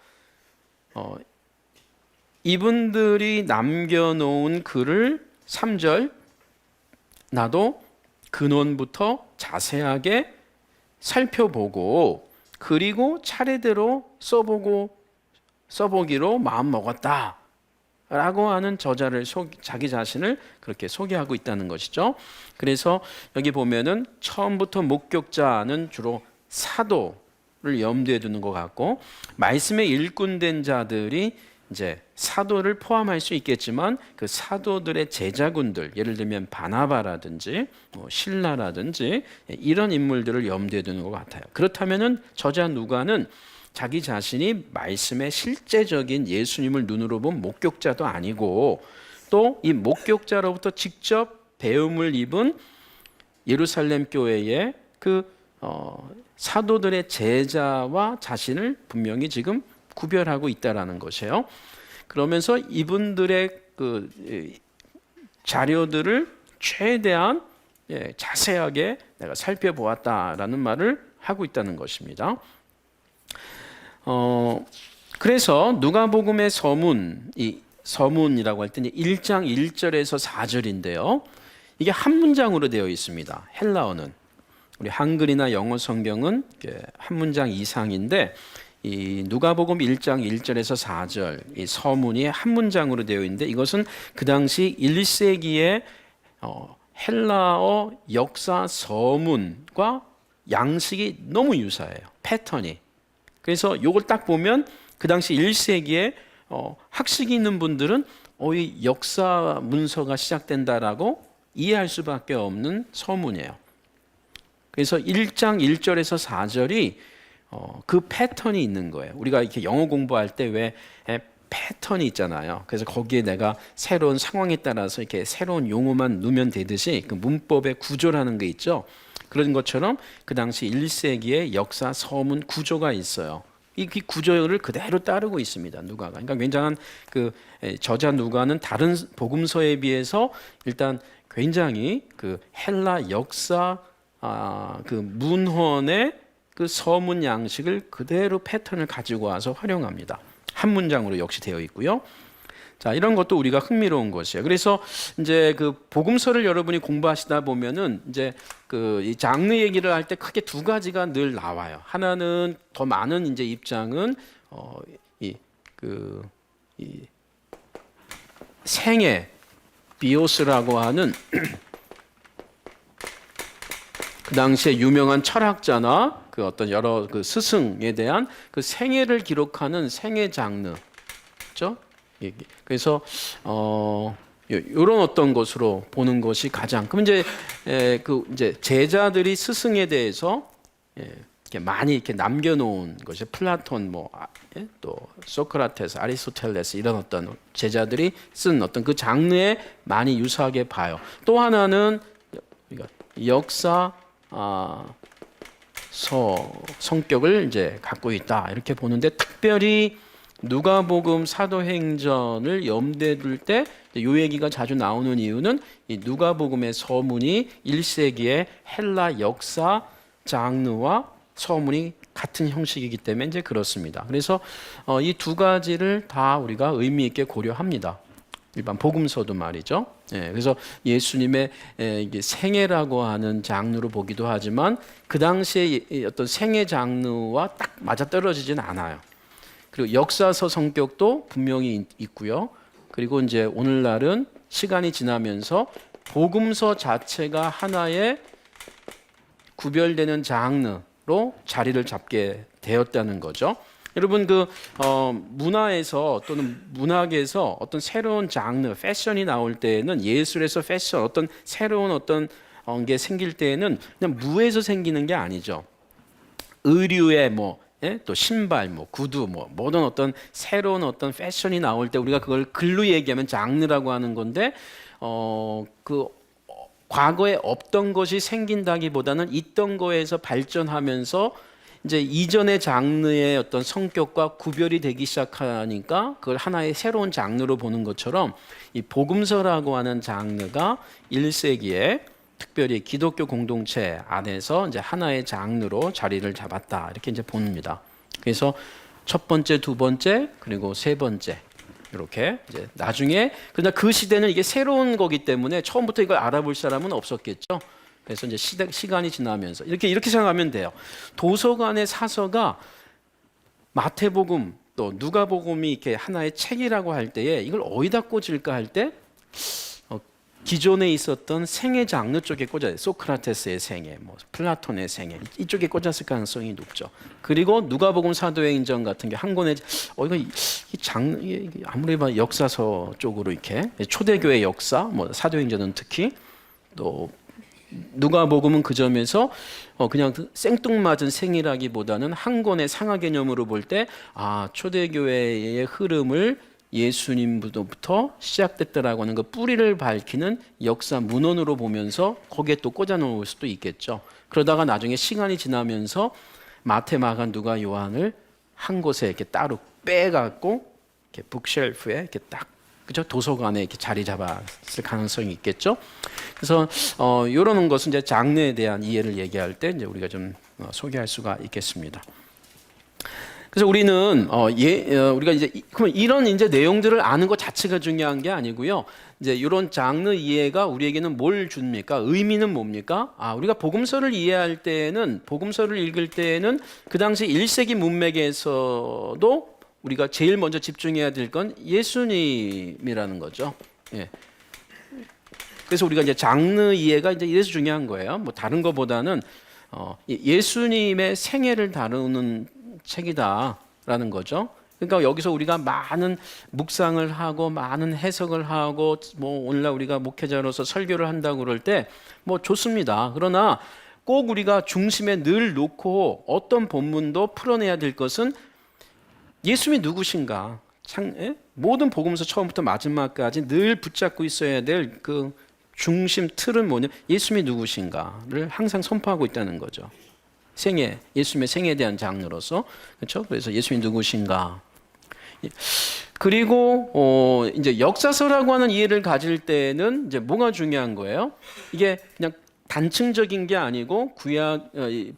이분들이 남겨놓은 글을 3절 나도 근원부터 자세하게 살펴보고 그리고 차례대로 써보기로 마음먹었다 라고 하는 저자를 자기 자신을 그렇게 소개하고 있다는 것이죠. 그래서 여기 보면은 처음부터 목격자는 주로 사도를 염두에 두는 것 같고 말씀에 일꾼된 자들이 이제 사도를 포함할 수 있겠지만 그 사도들의 제자군들 예를 들면 바나바라든지 실라라든지 이런 인물들을 염두에 두는 것 같아요. 그렇다면은 저자 누가는 자기 자신이 말씀의 실제적인 예수님을 눈으로 본 목격자도 아니고 또 이 목격자로부터 직접 배움을 입은 예루살렘 교회의 그 사도들의 제자와 자신을 분명히 지금 구별하고 있다라는 것이에요. 그러면서 이분들의 그 자료들을 최대한 자세하게 내가 살펴보았다라는 말을 하고 있다는 것입니다. 그래서 누가복음의 서문이라고 할 때 1장 1절에서 4절인데요. 이게 한 문장으로 되어 있습니다. 헬라어는 우리 한글이나 영어 성경은 한 문장 이상인데 이 누가복음 1장 1절에서 4절 이 서문이 한 문장으로 되어 있는데 이것은 그 당시 1세기의 헬라어 역사 서문과 양식이 너무 유사해요. 패턴이. 그래서 이걸 딱 보면 그 당시 1세기에 학식이 있는 분들은 이 역사 문서가 시작된다라고 이해할 수밖에 없는 서문이에요. 그래서 1장 1절에서 4절이 그 패턴이 있는 거예요. 우리가 이렇게 영어 공부할 때 왜 패턴이 있잖아요. 그래서 거기에 내가 새로운 상황에 따라서 이렇게 새로운 용어만 넣으면 되듯이 그 문법의 구조라는 게 있죠. 그런 것처럼 그 당시 1세기의 역사 서문 구조가 있어요. 이 구조를 그대로 따르고 있습니다. 누가가. 그러니까 굉장한 그 저자 누가는 다른 복음서에 비해서 일단 굉장히 그 헬라 역사 그 문헌의 그 서문 양식을 그대로 패턴을 가지고 와서 활용합니다. 한 문장으로 역시 되어 있고요. 자, 이런 것도 우리가 흥미로운 것이에요. 그래서 이제 그 복음서를 여러분이 공부하시다 보면은 이제 그 이 장르 얘기를 할 때 크게 두 가지가 늘 나와요. 하나는 더 많은 이제 입장은 이 생애 비오스라고 하는 그 당시에 유명한 철학자나 그 어떤 여러 그 스승에 대한 그 생애를 기록하는 생애 장르, 그렇죠? 그래서 이런 어떤 것으로 보는 것이 가장. 그럼 이제 이제 제자들이 스승에 대해서 이렇게 많이 이렇게 남겨놓은 것이 플라톤, 또 소크라테스, 아리스토텔레스 이런 어떤 제자들이 쓴 어떤 그 장르에 많이 유사하게 봐요. 또 하나는 역사 성격을 이제 갖고 있다 이렇게 보는데, 특별히 누가복음 사도행전을 염두에 둘 때 이 얘기가 자주 나오는 이유는 이 누가복음의 서문이 1세기의 헬라 역사 장르와 서문이 같은 형식이기 때문에 이제 그렇습니다. 그래서 이 두 가지를 다 우리가 의미 있게 고려합니다. 일반 복음서도 말이죠. 그래서 예수님의 생애라고 하는 장르로 보기도 하지만 그 당시에 어떤 생애 장르와 딱 맞아떨어지진 않아요. 그리고 역사서 성격도 분명히 있고요. 그리고 이제 오늘날은 시간이 지나면서 복음서 자체가 하나의 구별되는 장르로 자리를 잡게 되었다는 거죠. 여러분 문화에서 또는 문학에서 어떤 새로운 장르, 패션이 나올 때에는, 예술에서 패션, 어떤 새로운 어떤 게 생길 때에는 그냥 무에서 생기는 게 아니죠. 의류에 또 신발, 구두, 모든 어떤 새로운 어떤 패션이 나올 때 우리가 그걸 글로 얘기하면 장르라고 하는 건데, 과거에 없던 것이 생긴다기보다는 있던 거에서 발전하면서 이제 이전의 장르의 어떤 성격과 구별이 되기 시작하니까 그걸 하나의 새로운 장르로 보는 것처럼, 이 복음서라고 하는 장르가 1세기에 특별히 기독교 공동체 안에서 이제 하나의 장르로 자리를 잡았다 이렇게 이제 봅니다. 그래서 첫 번째, 두 번째, 그리고 세 번째 이렇게 이제 나중에, 그러나 그 시대는 이게 새로운 거기 때문에 처음부터 이걸 알아볼 사람은 없었겠죠. 그래서 이제 시간이 지나면서 이렇게 생각하면 돼요. 도서관의 사서가 마태복음 또 누가복음이 이렇게 하나의 책이라고 할 때에 이걸 어디다 꽂을까 할 때 기존에 있었던 생애 장르 쪽에 꽂아요. 소크라테스의 생애, 플라톤의 생애 이쪽에 꽂았을 가능성이 높죠. 그리고 누가복음 사도행전 같은 게 한 권에 이거 이 장르 아무리 봐도 역사서 쪽으로 이렇게 초대교회 역사, 사도행전은 특히, 또 누가복음은 그 점에서 그냥 생뚱맞은 생이라기보다는 한 권의 상하 개념으로 볼 때 초대교회의 흐름을 예수님부터 시작됐다라고 하는 그 뿌리를 밝히는 역사 문헌으로 보면서 거기에 또 꽂아 놓을 수도 있겠죠. 그러다가 나중에 시간이 지나면서 마태, 마가, 누가, 요한을 한 곳에 이렇게 따로 빼갖고 이렇게 북쉘프에 이렇게 딱, 그죠? 도서관에 이렇게 자리 잡았을 가능성이 있겠죠. 그래서 이런 것은 이제 장르에 대한 이해를 얘기할 때 이제 우리가 좀 소개할 수가 있겠습니다. 그래서 우리는 우리가 이제 그럼 이런 이제 내용들을 아는 것 자체가 중요한 게 아니고요. 이제 이런 장르 이해가 우리에게는 뭘 줍니까? 의미는 뭡니까? 우리가 복음서를 이해할 때에는, 복음서를 읽을 때에는 그 당시 1세기 문맥에서도 우리가 제일 먼저 집중해야 될 건 예수님이라는 거죠. 그래서 우리가 이제 장르 이해가 이제 이래서 중요한 거예요. 다른 것보다는 예수님의 생애를 다루는 책이다라는 거죠. 그러니까 여기서 우리가 많은 묵상을 하고 많은 해석을 하고 오늘날 우리가 목회자로서 설교를 한다고 그럴 때 좋습니다. 그러나 꼭 우리가 중심에 늘 놓고 어떤 본문도 풀어내야 될 것은 예수님이 누구신가. 모든 복음서 처음부터 마지막까지 늘 붙잡고 있어야 될 그 중심 틀은 뭐냐? 예수님이 누구신가를 항상 선포하고 있다는 거죠. 예수님의 생애에 대한 장르로서, 그렇죠? 그래서 예수님이 누구신가. 그리고 이제 역사서라고 하는 이해를 가질 때는 이제 뭐가 중요한 거예요? 이게 그냥 단층적인 게 아니고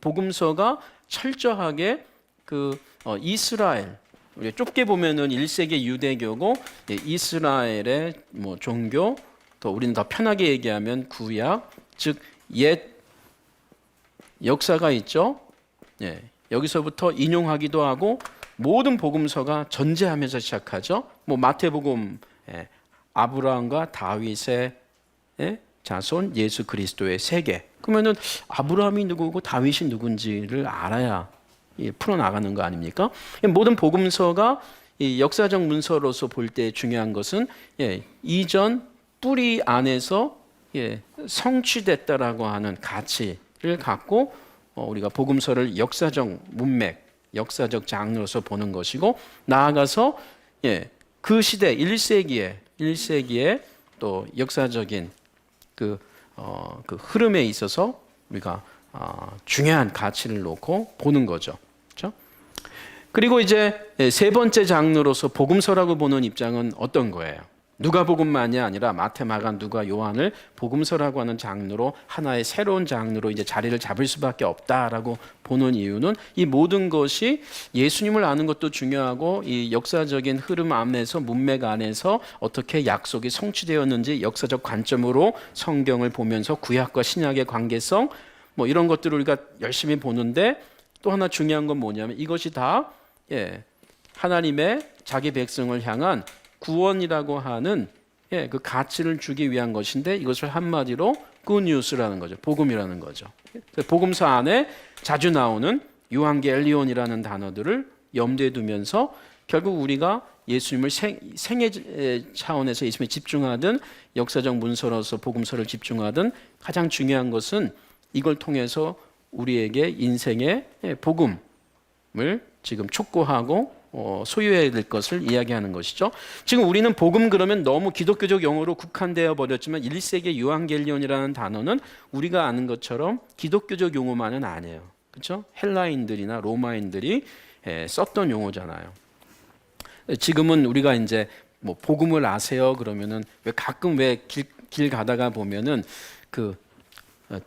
복음서가 철저하게 이스라엘, 우리 좁게 보면은 1세기 유대교고 이스라엘의 뭐 종교, 또 우리는 더 편하게 얘기하면 구약, 즉 옛 역사가 있죠. 예, 여기서부터 인용하기도 하고 모든 복음서가 전제하면서 시작하죠. 뭐 마태복음, 아브라함과 다윗의 자손 예수 그리스도의 세계. 그러면은 아브라함이 누구고 다윗이 누군지를 알아야 풀어나가는 거 아닙니까? 모든 복음서가 이 역사적 문서로서 볼 때 중요한 것은 이전 뿌리 안에서 성취됐다라고 하는 가치를 갖고 우리가 복음서를 역사적 문맥, 역사적 장르로서 보는 것이고, 나아가서 그 시대 1세기에 또 역사적인 그 흐름에 있어서 우리가 중요한 가치를 놓고 보는 거죠. 그렇죠? 그리고 이제 세 번째 장르로서 복음서라고 보는 입장은 어떤 거예요? 누가복음만이 아니라 마태, 마가, 누가, 요한을 복음서라고 하는 장르로, 하나의 새로운 장르로 이제 자리를 잡을 수밖에 없다라고 보는 이유는 이 모든 것이 예수님을 아는 것도 중요하고 이 역사적인 흐름 안에서, 문맥 안에서 어떻게 약속이 성취되었는지 역사적 관점으로 성경을 보면서 구약과 신약의 관계성, 뭐 이런 것들을 우리가 열심히 보는데, 또 하나 중요한 건 뭐냐면 이것이 다 하나님의 자기 백성을 향한 구원이라고 하는 그 가치를 주기 위한 것인데, 이것을 한마디로 굿뉴스라는 거죠. 복음이라는 거죠. 복음서 안에 자주 나오는 유한겔리온이라는 단어들을 염두에 두면서 결국 우리가 예수님을 생애 차원에서 예수님에 집중하든 역사적 문서로서 복음서를 집중하든 가장 중요한 것은 이걸 통해서 우리에게 인생의 복음을 지금 촉구하고 소유해야 될 것을 이야기하는 것이죠. 지금 우리는 복음 그러면 너무 기독교적 용어로 국한되어 버렸지만 1세기 유한겔리온이라는 단어는 우리가 아는 것처럼 기독교적 용어만은 아니에요. 그렇죠? 헬라인들이나 로마인들이 썼던 용어잖아요. 지금은 우리가 이제 뭐 복음을 아세요 그러면은 가끔 길 가다가 보면은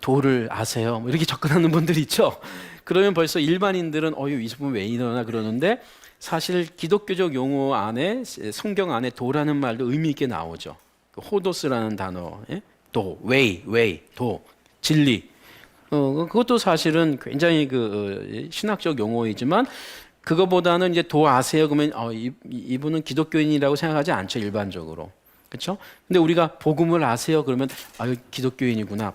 도를 아세요? 이렇게 접근하는 분들이 있죠. 그러면 벌써 일반인들은 이분 왜 이러나 그러는데, 사실 기독교적 용어 안에, 성경 안에 도라는 말도 의미 있게 나오죠. 호도스라는 단어, 도, 웨이, 도, 진리. 그것도 사실은 굉장히 신학적 용어이지만, 그거보다는 이제 도 아세요? 그러면 이분은 기독교인이라고 생각하지 않죠, 일반적으로. 그렇죠? 근데 우리가 복음을 아세요? 그러면 기독교인이구나.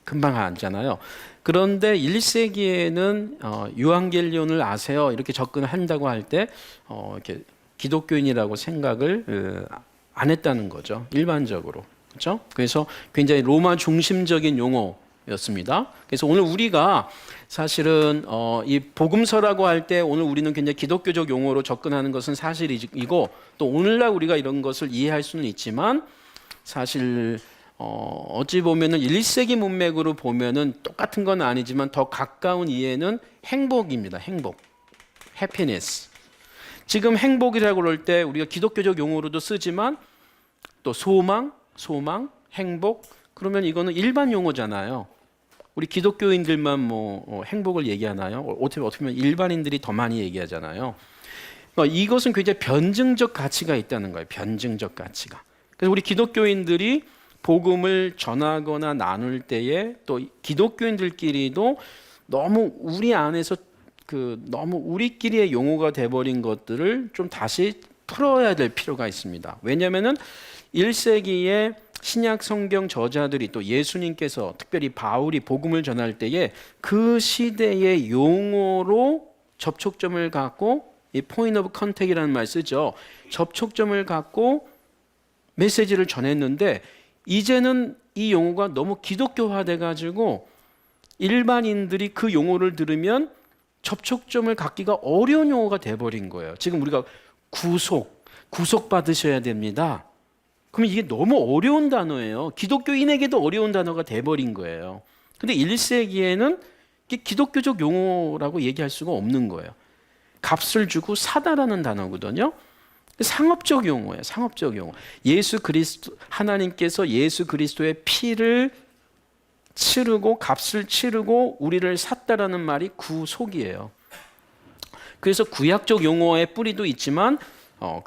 금방 알잖아요. 그런데 1세기에는 유한겔리온을 아세요? 이렇게 접근을 한다고 할 때 이렇게 기독교인이라고 생각을 안 했다는 거죠. 일반적으로. 그렇죠? 그래서 굉장히 로마 중심적인 용어였습니다. 그래서 오늘 우리가 사실은 이 복음서라고 할 때 오늘 우리는 굉장히 기독교적 용어로 접근하는 것은 사실이고, 또 오늘날 우리가 이런 것을 이해할 수는 있지만, 사실 어찌 보면은 1세기 문맥으로 보면은 똑같은 건 아니지만 더 가까운 이해는 행복입니다. 행복, happiness. 지금 행복이라고 그럴 때 우리가 기독교적 용어로도 쓰지만 또 소망, 행복, 그러면 이거는 일반 용어잖아요. 우리 기독교인들만 뭐 행복을 얘기하나요? 어떻게 보면 일반인들이 더 많이 얘기하잖아요. 이것은 굉장히 변증적 가치가 있다는 거예요. 변증적 가치가. 그래서 우리 기독교인들이 복음을 전하거나 나눌 때에 또 기독교인들끼리도 너무 우리 안에서 너무 우리끼리의 용어가 돼버린 것들을 좀 다시 풀어야 될 필요가 있습니다. 왜냐하면은 1세기에 신약 성경 저자들이 또 예수님께서 특별히 바울이 복음을 전할 때에 그 시대의 용어로 접촉점을 갖고, 이 point of contact이라는 말 쓰죠. 접촉점을 갖고 메시지를 전했는데, 이제는 이 용어가 너무 기독교화돼 가지고 일반인들이 그 용어를 들으면 접촉점을 갖기가 어려운 용어가 돼버린 거예요. 지금 우리가 구속 받으셔야 됩니다. 그러면 이게 너무 어려운 단어예요. 기독교인에게도 어려운 단어가 돼버린 거예요. 근데 1세기에는 기독교적 용어라고 얘기할 수가 없는 거예요. 값을 주고 사다라는 단어거든요. 상업적 용어예요. 상업적 용어. 하나님께서 예수 그리스도의 피를 치르고 값을 치르고 우리를 샀다라는 말이 구속이에요. 그래서 구약적 용어의 뿌리도 있지만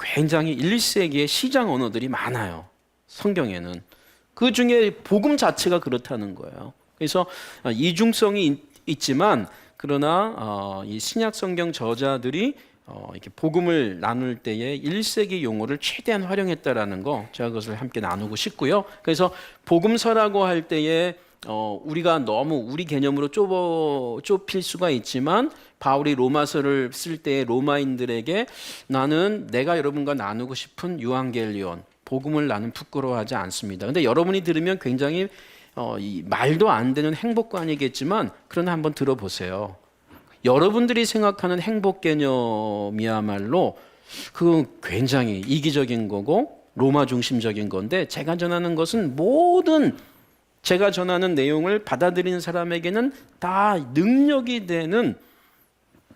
굉장히 1세기의 시장 언어들이 많아요. 성경에는. 그 중에 복음 자체가 그렇다는 거예요. 그래서 이중성이 있지만 그러나 이 신약 성경 저자들이 이렇게 복음을 나눌 때에 1세기 용어를 최대한 활용했다라는 거 제가 그것을 함께 나누고 싶고요. 그래서 복음서라고 할 때에 우리가 너무 우리 개념으로 좁힐 수가 있지만 바울이 로마서를 쓸 때 로마인들에게 나는 내가 여러분과 나누고 싶은 유앙겔리온 복음을 나는 부끄러워하지 않습니다. 근데 여러분이 들으면 굉장히 이 말도 안 되는 행복관이겠지만 그러나 한번 들어보세요. 여러분들이 생각하는 행복 개념이야말로 그 굉장히 이기적인 거고 로마 중심적인 건데 제가 전하는 것은 모든 제가 전하는 내용을 받아들이는 사람에게는 다 능력이 되는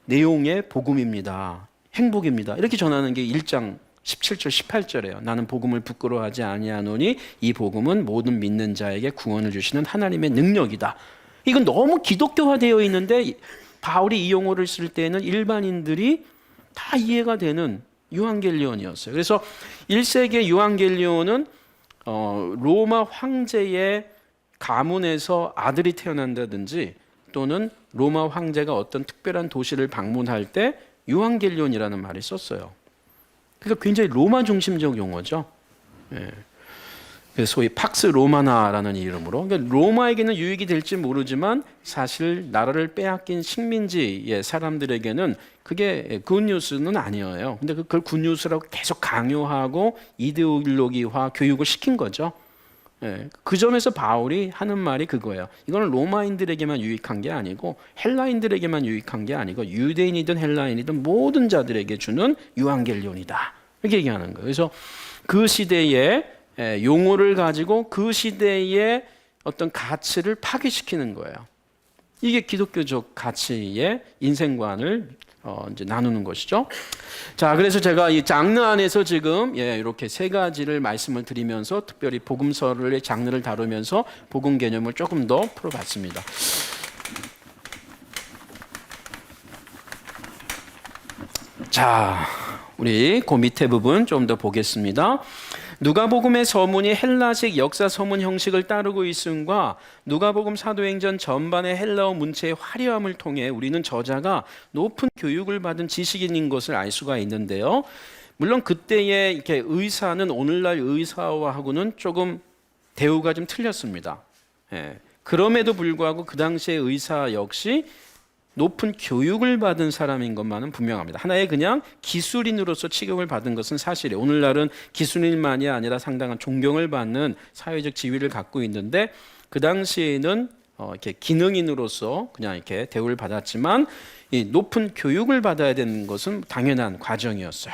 내용의 복음입니다. 행복입니다. 이렇게 전하는 게 1장 17절 18절이에요. 나는 복음을 부끄러워하지 아니하노니 이 복음은 모든 믿는 자에게 구원을 주시는 하나님의 능력이다. 이건 너무 기독교화되어 있는데 바울이 이 용어를 쓸 때는 일반인들이 다 이해가 되는 유앙겔리온이었어요. 그래서 1세기의 유앙겔리온은 로마 황제의 가문에서 아들이 태어난다든지 또는 로마 황제가 어떤 특별한 도시를 방문할 때 유앙겔리온이라는 말을 썼어요. 그러니까 굉장히 로마 중심적 용어죠. 예. 그래서 소위 팍스 로마나라는 이름으로 그러니까 로마에게는 유익이 될지 모르지만 사실 나라를 빼앗긴 식민지의 사람들에게는 그게 굿뉴스는 아니에요. 근데 그걸 굿뉴스라고 계속 강요하고 이데올로기화 교육을 시킨 거죠. 예, 그 점에서 바울이 하는 말이 그거예요. 이거는 로마인들에게만 유익한 게 아니고 헬라인들에게만 유익한 게 아니고 유대인이든 헬라인이든 모든 자들에게 주는 유앙겔리온이다. 이렇게 얘기하는 거예요. 그래서 그 시대의 용어를 가지고 그 시대의 어떤 가치를 파괴시키는 거예요. 이게 기독교적 가치의 인생관을 이제 나누는 것이죠. 자, 그래서 제가 이 장르 안에서 지금 이렇게 세 가지를 말씀을 드리면서 특별히 복음서의 장르를 다루면서 복음 개념을 조금 더 풀어봤습니다. 자, 우리 그 밑에 부분 좀 더 보겠습니다. 누가복음의 서문이 헬라식 역사 서문 형식을 따르고 있음과 누가복음 사도행전 전반의 헬라어 문체의 화려함을 통해 우리는 저자가 높은 교육을 받은 지식인인 것을 알 수가 있는데요. 물론 그때의 이렇게 의사는 오늘날 의사와하고는 조금 대우가 좀 틀렸습니다. 그럼에도 불구하고 그 당시의 의사 역시 높은 교육을 받은 사람인 것만은 분명합니다. 하나의 그냥 기술인으로서 취급을 받은 것은 사실이에요. 오늘날은 기술인만이 아니라 상당한 존경을 받는 사회적 지위를 갖고 있는데 그 당시에는 이렇게 기능인으로서 그냥 이렇게 대우를 받았지만 이 높은 교육을 받아야 되는 것은 당연한 과정이었어요.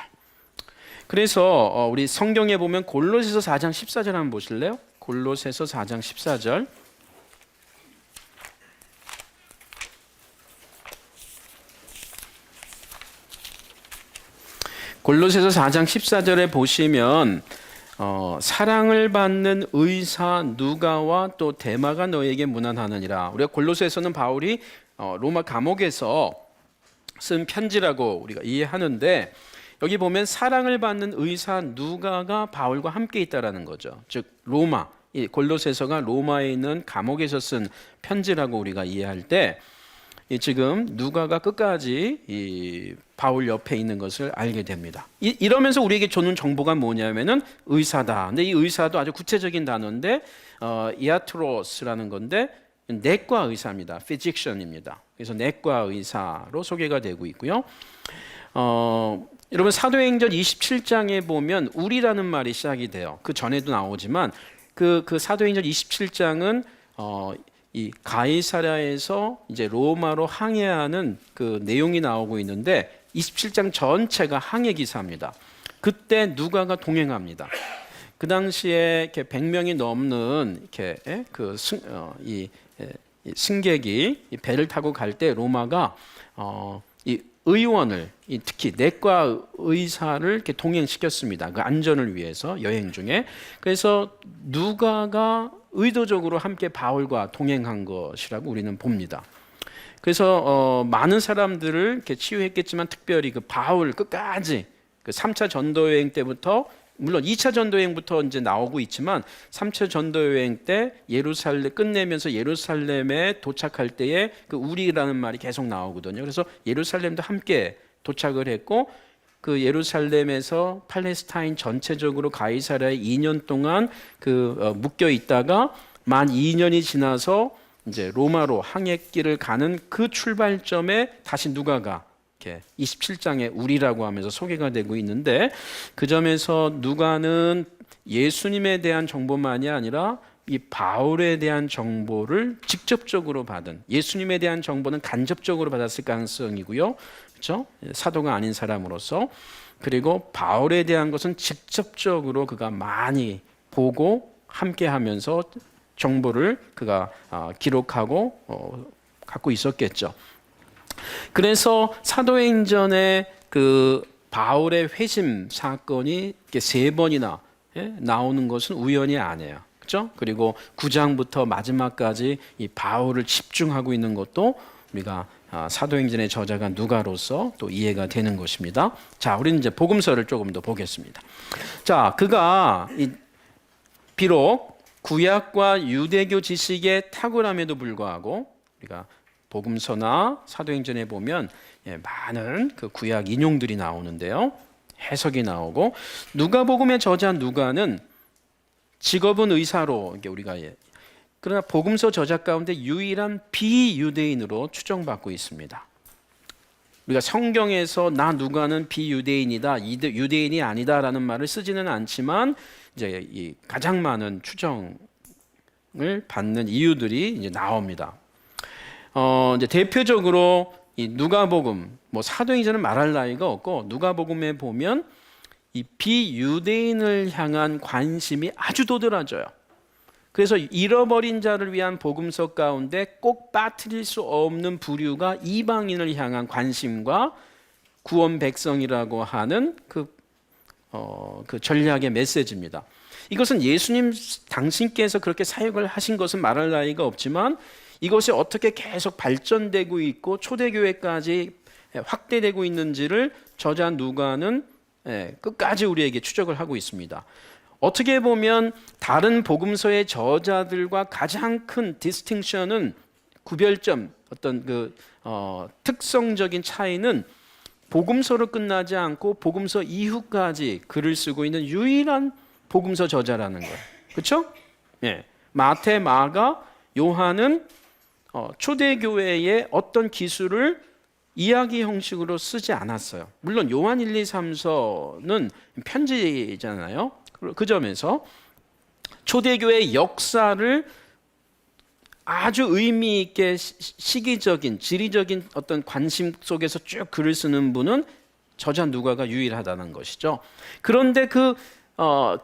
그래서 우리 성경에 보면 골로새서 4장 14절 한번 보실래요? 골로새서 4장 14절. 골로새서 4장 14절에 보시면 사랑을 받는 의사 누가와 또 데마가 너에게 문안하느니라. 우리가 골로새서는 바울이 로마 감옥에서 쓴 편지라고 우리가 이해하는데 여기 보면 사랑을 받는 의사 누가가 바울과 함께 있다라는 거죠. 즉 로마, 이 골로새서가 로마에 있는 감옥에서 쓴 편지라고 우리가 이해할 때 지금 누가가 끝까지 이 바울 옆에 있는 것을 알게 됩니다. 이러면서 우리에게 주는 정보가 뭐냐면은 의사다. 근데 이 의사도 아주 구체적인 단어인데 이아트로스라는 건데 내과 의사입니다. physician입니다. 그래서 내과 의사로 소개가 되고 있고요. 여러분 사도행전 27장에 보면 우리라는 말이 시작이 돼요. 그 전에도 나오지만 그 사도행전 27장은 이 가이사랴에서 이제 로마로 항해하는 그 내용이 나오고 있는데 27장 전체가 항해 기사입니다. 그때 누가가 동행합니다. 그 당시에 이렇게 100명이 넘는 이렇게 승객이 배를 타고 갈 때 로마가 이 의원을 특히 내과 의사를 이렇게 동행시켰습니다. 그 안전을 위해서 여행 중에. 그래서 누가가 의도적으로 함께 바울과 동행한 것이라고 우리는 봅니다. 그래서 많은 사람들을 이렇게 치유했겠지만 특별히 그 바울 끝까지 그 3차 전도 여행 때부터, 물론 2차 전도 여행부터 이제 나오고 있지만 3차 전도 여행 때 예루살렘 끝내면서 예루살렘에 도착할 때에 그 우리라는 말이 계속 나오거든요. 그래서 예루살렘도 함께 도착을 했고, 그 예루살렘에서 팔레스타인 전체적으로 가이사랴에 2년 동안 묶여 있다가 만 2년이 지나서 이제 로마로 항해길을 가는 그 출발점에 다시 누가가 이렇게 27장에 우리라고 하면서 소개가 되고 있는데, 그 점에서 누가는 예수님에 대한 정보만이 아니라 이 바울에 대한 정보를 직접적으로 받은, 예수님에 대한 정보는 간접적으로 받았을 가능성이고요, 그렇죠? 사도가 아닌 사람으로서. 그리고 바울에 대한 것은 직접적으로 그가 많이 보고 함께하면서 정보를 그가 기록하고 갖고 있었겠죠. 그래서 사도행전에 그 바울의 회심 사건이 이렇게 3번이나 나오는 것은 우연이 아니에요. 그렇죠? 그리고 9장부터 마지막까지 이 바울을 집중하고 있는 것도 우리가 사도행전의 저자가 누가로서 또 이해가 되는 것입니다. 자, 우리는 이제 복음서를 조금 더 보겠습니다. 자, 그가 비록 구약과 유대교 지식에 탁월함에도 불구하고 우리가 복음서나 사도행전에 보면 많은 그 구약 인용들이 나오는데요, 해석이 나오고, 누가복음의 저자 누가는 직업은 의사로 우리가 그러나 복음서 저자 가운데 유일한 비유대인으로 추정받고 있습니다. 우리가 성경에서 나 누가는 비유대인이다, 유대인이 아니다라는 말을 쓰지는 않지만 이제 이 가장 많은 추정을 받는 이유들이 이제 나옵니다. 이제 대표적으로 이 누가복음, 뭐 사도행전은 말할 나위가 없고, 누가복음에 보면 이 비유대인을 향한 관심이 아주 도드라져요. 그래서 잃어버린 자를 위한 복음서 가운데 꼭 빠뜨릴 수 없는 부류가 이방인을 향한 관심과 구원 백성이라고 하는 그 전략의 메시지입니다. 이것은 예수님 당신께서 그렇게 사역을 하신 것은 말할 나위가 없지만, 이것이 어떻게 계속 발전되고 있고 초대교회까지 확대되고 있는지를 저자 누가는 끝까지 우리에게 추적을 하고 있습니다. 어떻게 보면 다른 복음서의 저자들과 가장 큰 디스팅션은, 구별점, 어떤 특성적인 차이는 복음서로 끝나지 않고 복음서 이후까지 글을 쓰고 있는 유일한 복음서 저자라는 거예요. 그렇죠? 마태, 마가, 요한은 초대교회의 어떤 기술을 이야기 형식으로 쓰지 않았어요. 물론 요한 1, 2, 3서는 편지잖아요. 그 점에서 초대교회의 역사를 아주 의미 있게 시기적인, 지리적인 어떤 관심 속에서 쭉 글을 쓰는 분은 저자 누가가 유일하다는 것이죠. 그런데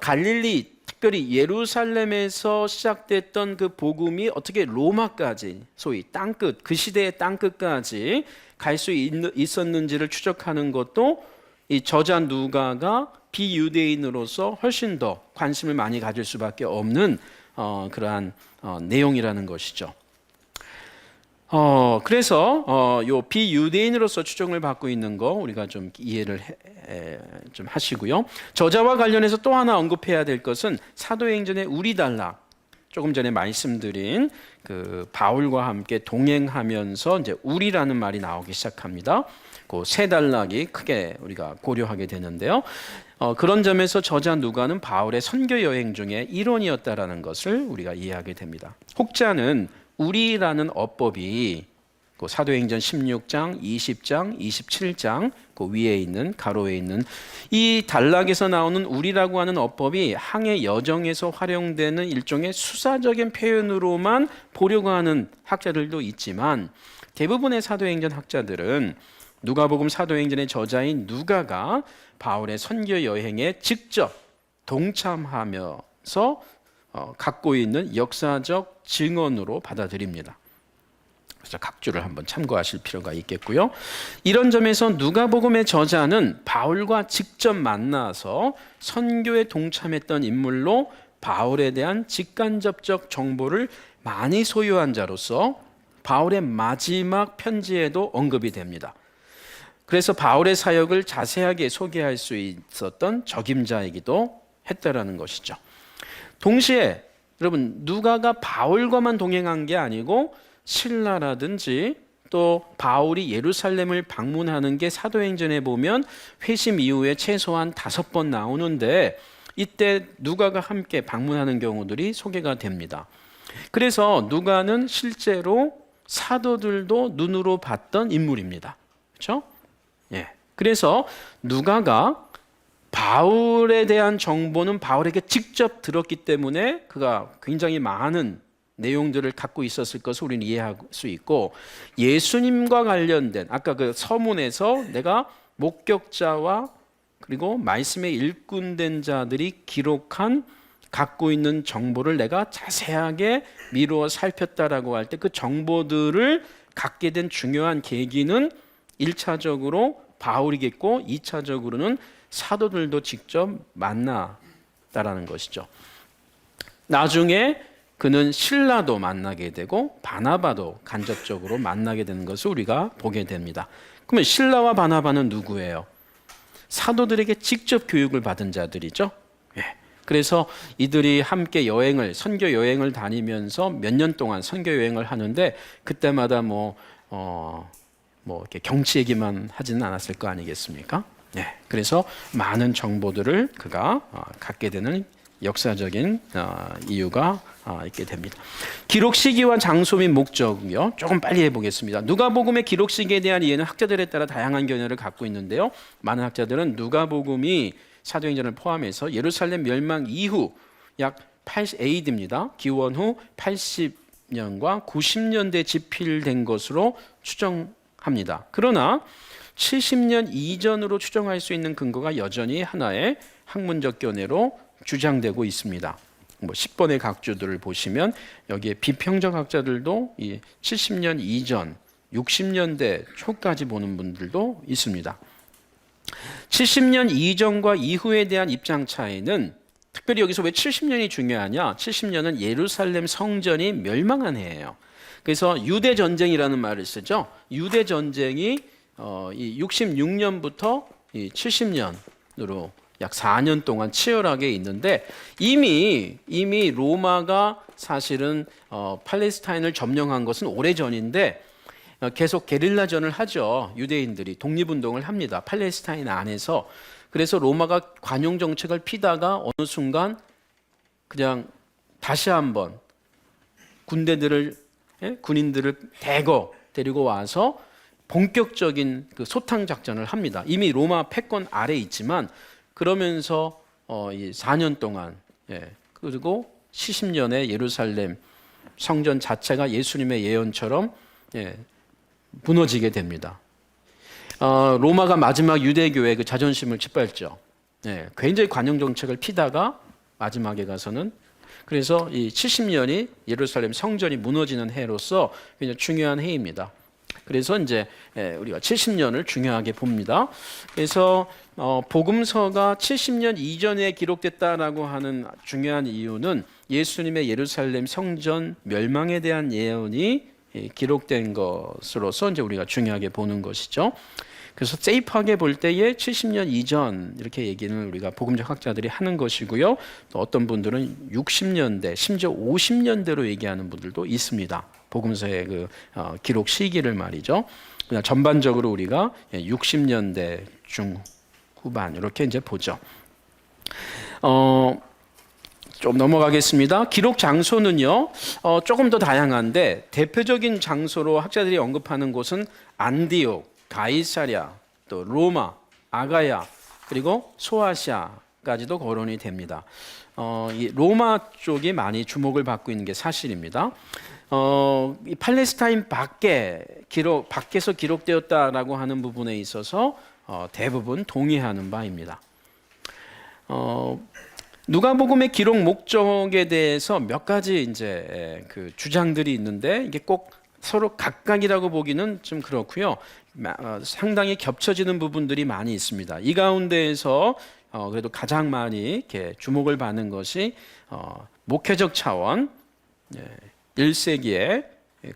갈릴리, 특별히 예루살렘에서 시작됐던 그 복음이 어떻게 로마까지, 소위 땅끝, 그 시대의 땅끝까지 갈 수 있었는지를 추적하는 것도 이 저자 누가가 비유대인으로서 훨씬 더 관심을 많이 가질 수밖에 없는 그러한 내용이라는 것이죠. 그래서 요 비유대인으로서 추정을 받고 있는 거 우리가 좀 이해를 좀 하시고요. 저자와 관련해서 또 하나 언급해야 될 것은 사도행전의 우리 단락, 조금 전에 말씀드린 그 바울과 함께 동행하면서 이제 우리라는 말이 나오기 시작합니다. 그 세 단락이 크게 우리가 고려하게 되는데요. 그런 점에서 저자 누가는 바울의 선교 여행 중에 일원이었다라는 것을 우리가 이해하게 됩니다. 혹자는 우리라는 어법이 그 사도행전 16장, 20장, 27장 그 위에 있는 가로에 있는 이 단락에서 나오는 우리라고 하는 어법이 항해 여정에서 활용되는 일종의 수사적인 표현으로만 보려고 하는 학자들도 있지만, 대부분의 사도행전 학자들은 누가복음 사도행전의 저자인 누가가 바울의 선교 여행에 직접 동참하면서 갖고 있는 역사적 증언으로 받아들입니다. 그래서 각주를 한번 참고하실 필요가 있겠고요. 이런 점에서 누가복음의 저자는 바울과 직접 만나서 선교에 동참했던 인물로 바울에 대한 직간접적 정보를 많이 소유한 자로서 바울의 마지막 편지에도 언급이 됩니다. 그래서 바울의 사역을 자세하게 소개할 수 있었던 적임자이기도 했다라는 것이죠. 동시에 여러분, 누가가 바울과만 동행한 게 아니고 실라라든지 또 바울이 예루살렘을 방문하는 게 사도행전에 보면 회심 이후에 최소한 5번 나오는데, 이때 누가가 함께 방문하는 경우들이 소개가 됩니다. 그래서 누가는 실제로 사도들도 눈으로 봤던 인물입니다. 그렇죠? 예. 그래서 누가가 바울에 대한 정보는 바울에게 직접 들었기 때문에 그가 굉장히 많은 내용들을 갖고 있었을 것을 우리는 이해할 수 있고, 예수님과 관련된 아까 그 서문에서 내가 목격자와 그리고 말씀에 일꾼된 자들이 기록한 갖고 있는 정보를 내가 자세하게 미루어 살폈다라고 할 때 그 정보들을 갖게 된 중요한 계기는 1차적으로 바울이겠고 2차적으로는 사도들도 직접 만났다라는 것이죠. 나중에 그는 실라도 만나게 되고 바나바도 간접적으로 만나게 되는 것을 우리가 보게 됩니다. 그러면 실라와 바나바는 누구예요? 사도들에게 직접 교육을 받은 자들이죠. 예. 그래서 이들이 함께 선교 여행을 다니면서 몇 년 동안 선교 여행을 하는데, 그때마다 이렇게 경치 얘기만 하지는 않았을 거 아니겠습니까? 예. 그래서 많은 정보들을 그가 갖게 되는 역사적인 이유가 있게 됩니다. 기록 시기와 장소 및 목적이요. 조금 빨리 해보겠습니다. 누가복음의 기록 시기에 대한 이해는 학자들에 따라 다양한 견해를 갖고 있는데요. 많은 학자들은 누가복음이 사도행전을 포함해서 예루살렘 멸망 이후 약 80 AD입니다. 기원 후 80년과 90년대 집필된 것으로 추정합니다. 그러나 70년 이전으로 추정할 수 있는 근거가 여전히 하나의 학문적 견해로 주장되고 있습니다. 10번의 각주들을 보시면 여기에 비평적 학자들도 이 70년 이전, 60년대 초까지 보는 분들도 있습니다. 70년 이전과 이후에 대한 입장 차이는, 특별히 여기서 왜 70년이 중요하냐? 70년은 예루살렘 성전이 멸망한 해예요. 그래서 유대 전쟁이라는 말을 쓰죠. 유대 전쟁이 이 66년부터 이 70년으로 약 4년 동안 치열하게 있는데, 이미 로마가 사실은 팔레스타인을 점령한 것은 오래전인데 계속 게릴라전을 하죠. 유대인들이 독립운동을 합니다. 팔레스타인 안에서. 그래서 로마가 관용 정책을 피다가 어느 순간 그냥 다시 한번 군인들을 데리고 와서 본격적인 그 소탕 작전을 합니다. 이미 로마 패권 아래 있지만, 그러면서 4년 동안, 그리고 70년에 예루살렘 성전 자체가 예수님의 예언처럼 무너지게 됩니다. 로마가 마지막 유대교의 그 자존심을 짓밟죠. 굉장히 관용 정책을 피다가 마지막에 가서는, 그래서 이 70년이 예루살렘 성전이 무너지는 해로서 굉장히 중요한 해입니다. 그래서 이제 우리가 70년을 중요하게 봅니다. 그래서 복음서가 70년 이전에 기록됐다라고 하는 중요한 이유는 예수님의 예루살렘 성전 멸망에 대한 예언이 기록된 것으로서 이제 우리가 중요하게 보는 것이죠. 그래서 세이프하게 볼 때에 70년 이전 이렇게 얘기는 우리가 복음적 학자들이 하는 것이고요. 또 어떤 분들은 60년대, 심지어 50년대로 얘기하는 분들도 있습니다. 복음서의 그 기록 시기를 말이죠. 그냥 전반적으로 우리가 60년대 중후반 이렇게 이제 보죠. 좀 넘어가겠습니다. 기록 장소는요, 조금 더 다양한데 대표적인 장소로 학자들이 언급하는 곳은 안디옥, 가이사랴, 또 로마, 아가야, 그리고 소아시아까지도 거론이 됩니다. 이 로마 쪽이 많이 주목을 받고 있는 게 사실입니다. 이 팔레스타인 밖에서 기록되었다라고 하는 부분에 있어서 대부분 동의하는 바입니다. 누가복음의 기록 목적에 대해서 몇 가지 이제 그 주장들이 있는데, 이게 꼭 서로 각각이라고 보기는 좀 그렇고요. 상당히 겹쳐지는 부분들이 많이 있습니다. 이 가운데에서 그래도 가장 많이 이렇게 주목을 받는 것이 목회적 차원 1세기에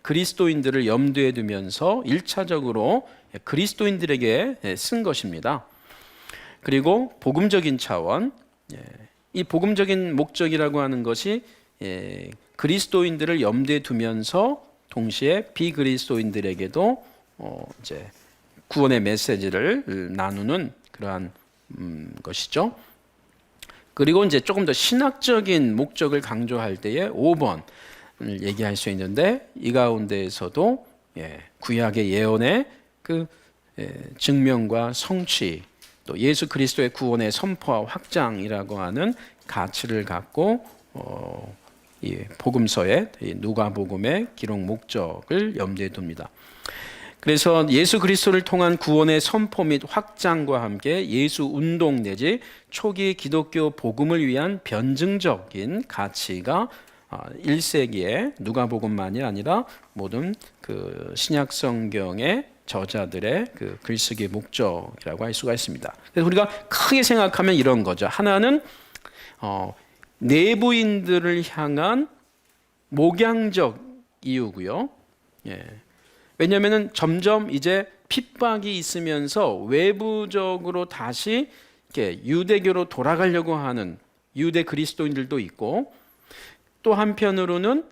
그리스도인들을 염두에 두면서 1차적으로 그리스도인들에게 쓴 것입니다. 그리고 복음적인 차원, 이 복음적인 목적이라고 하는 것이 그리스도인들을 염두에 두면서 동시에 비그리스도인들에게도 이제 구원의 메시지를 나누는 그러한 것이죠. 그리고 이제 조금 더 신학적인 목적을 강조할 때에 5번을 얘기할 수 있는데, 이 가운데에서도 구약의 예언의 그 증명과 성취, 또 예수 그리스도의 구원의 선포와 확장이라고 하는 가치를 갖고 이 복음서의 누가복음의 기록 목적을 염두에 둡니다. 그래서 예수 그리스도를 통한 구원의 선포 및 확장과 함께 예수 운동 내지 초기 기독교 복음을 위한 변증적인 가치가 1세기에 누가복음만이 아니라 모든 그 신약 성경의 저자들의 그 글쓰기 목적이라고 할 수가 있습니다. 그래서 우리가 크게 생각하면 이런 거죠. 하나는 내부인들을 향한 목양적 이유고요. 왜냐하면 점점 이제 핍박이 있으면서 외부적으로 다시 이렇게 유대교로 돌아가려고 하는 유대 그리스도인들도 있고, 또 한편으로는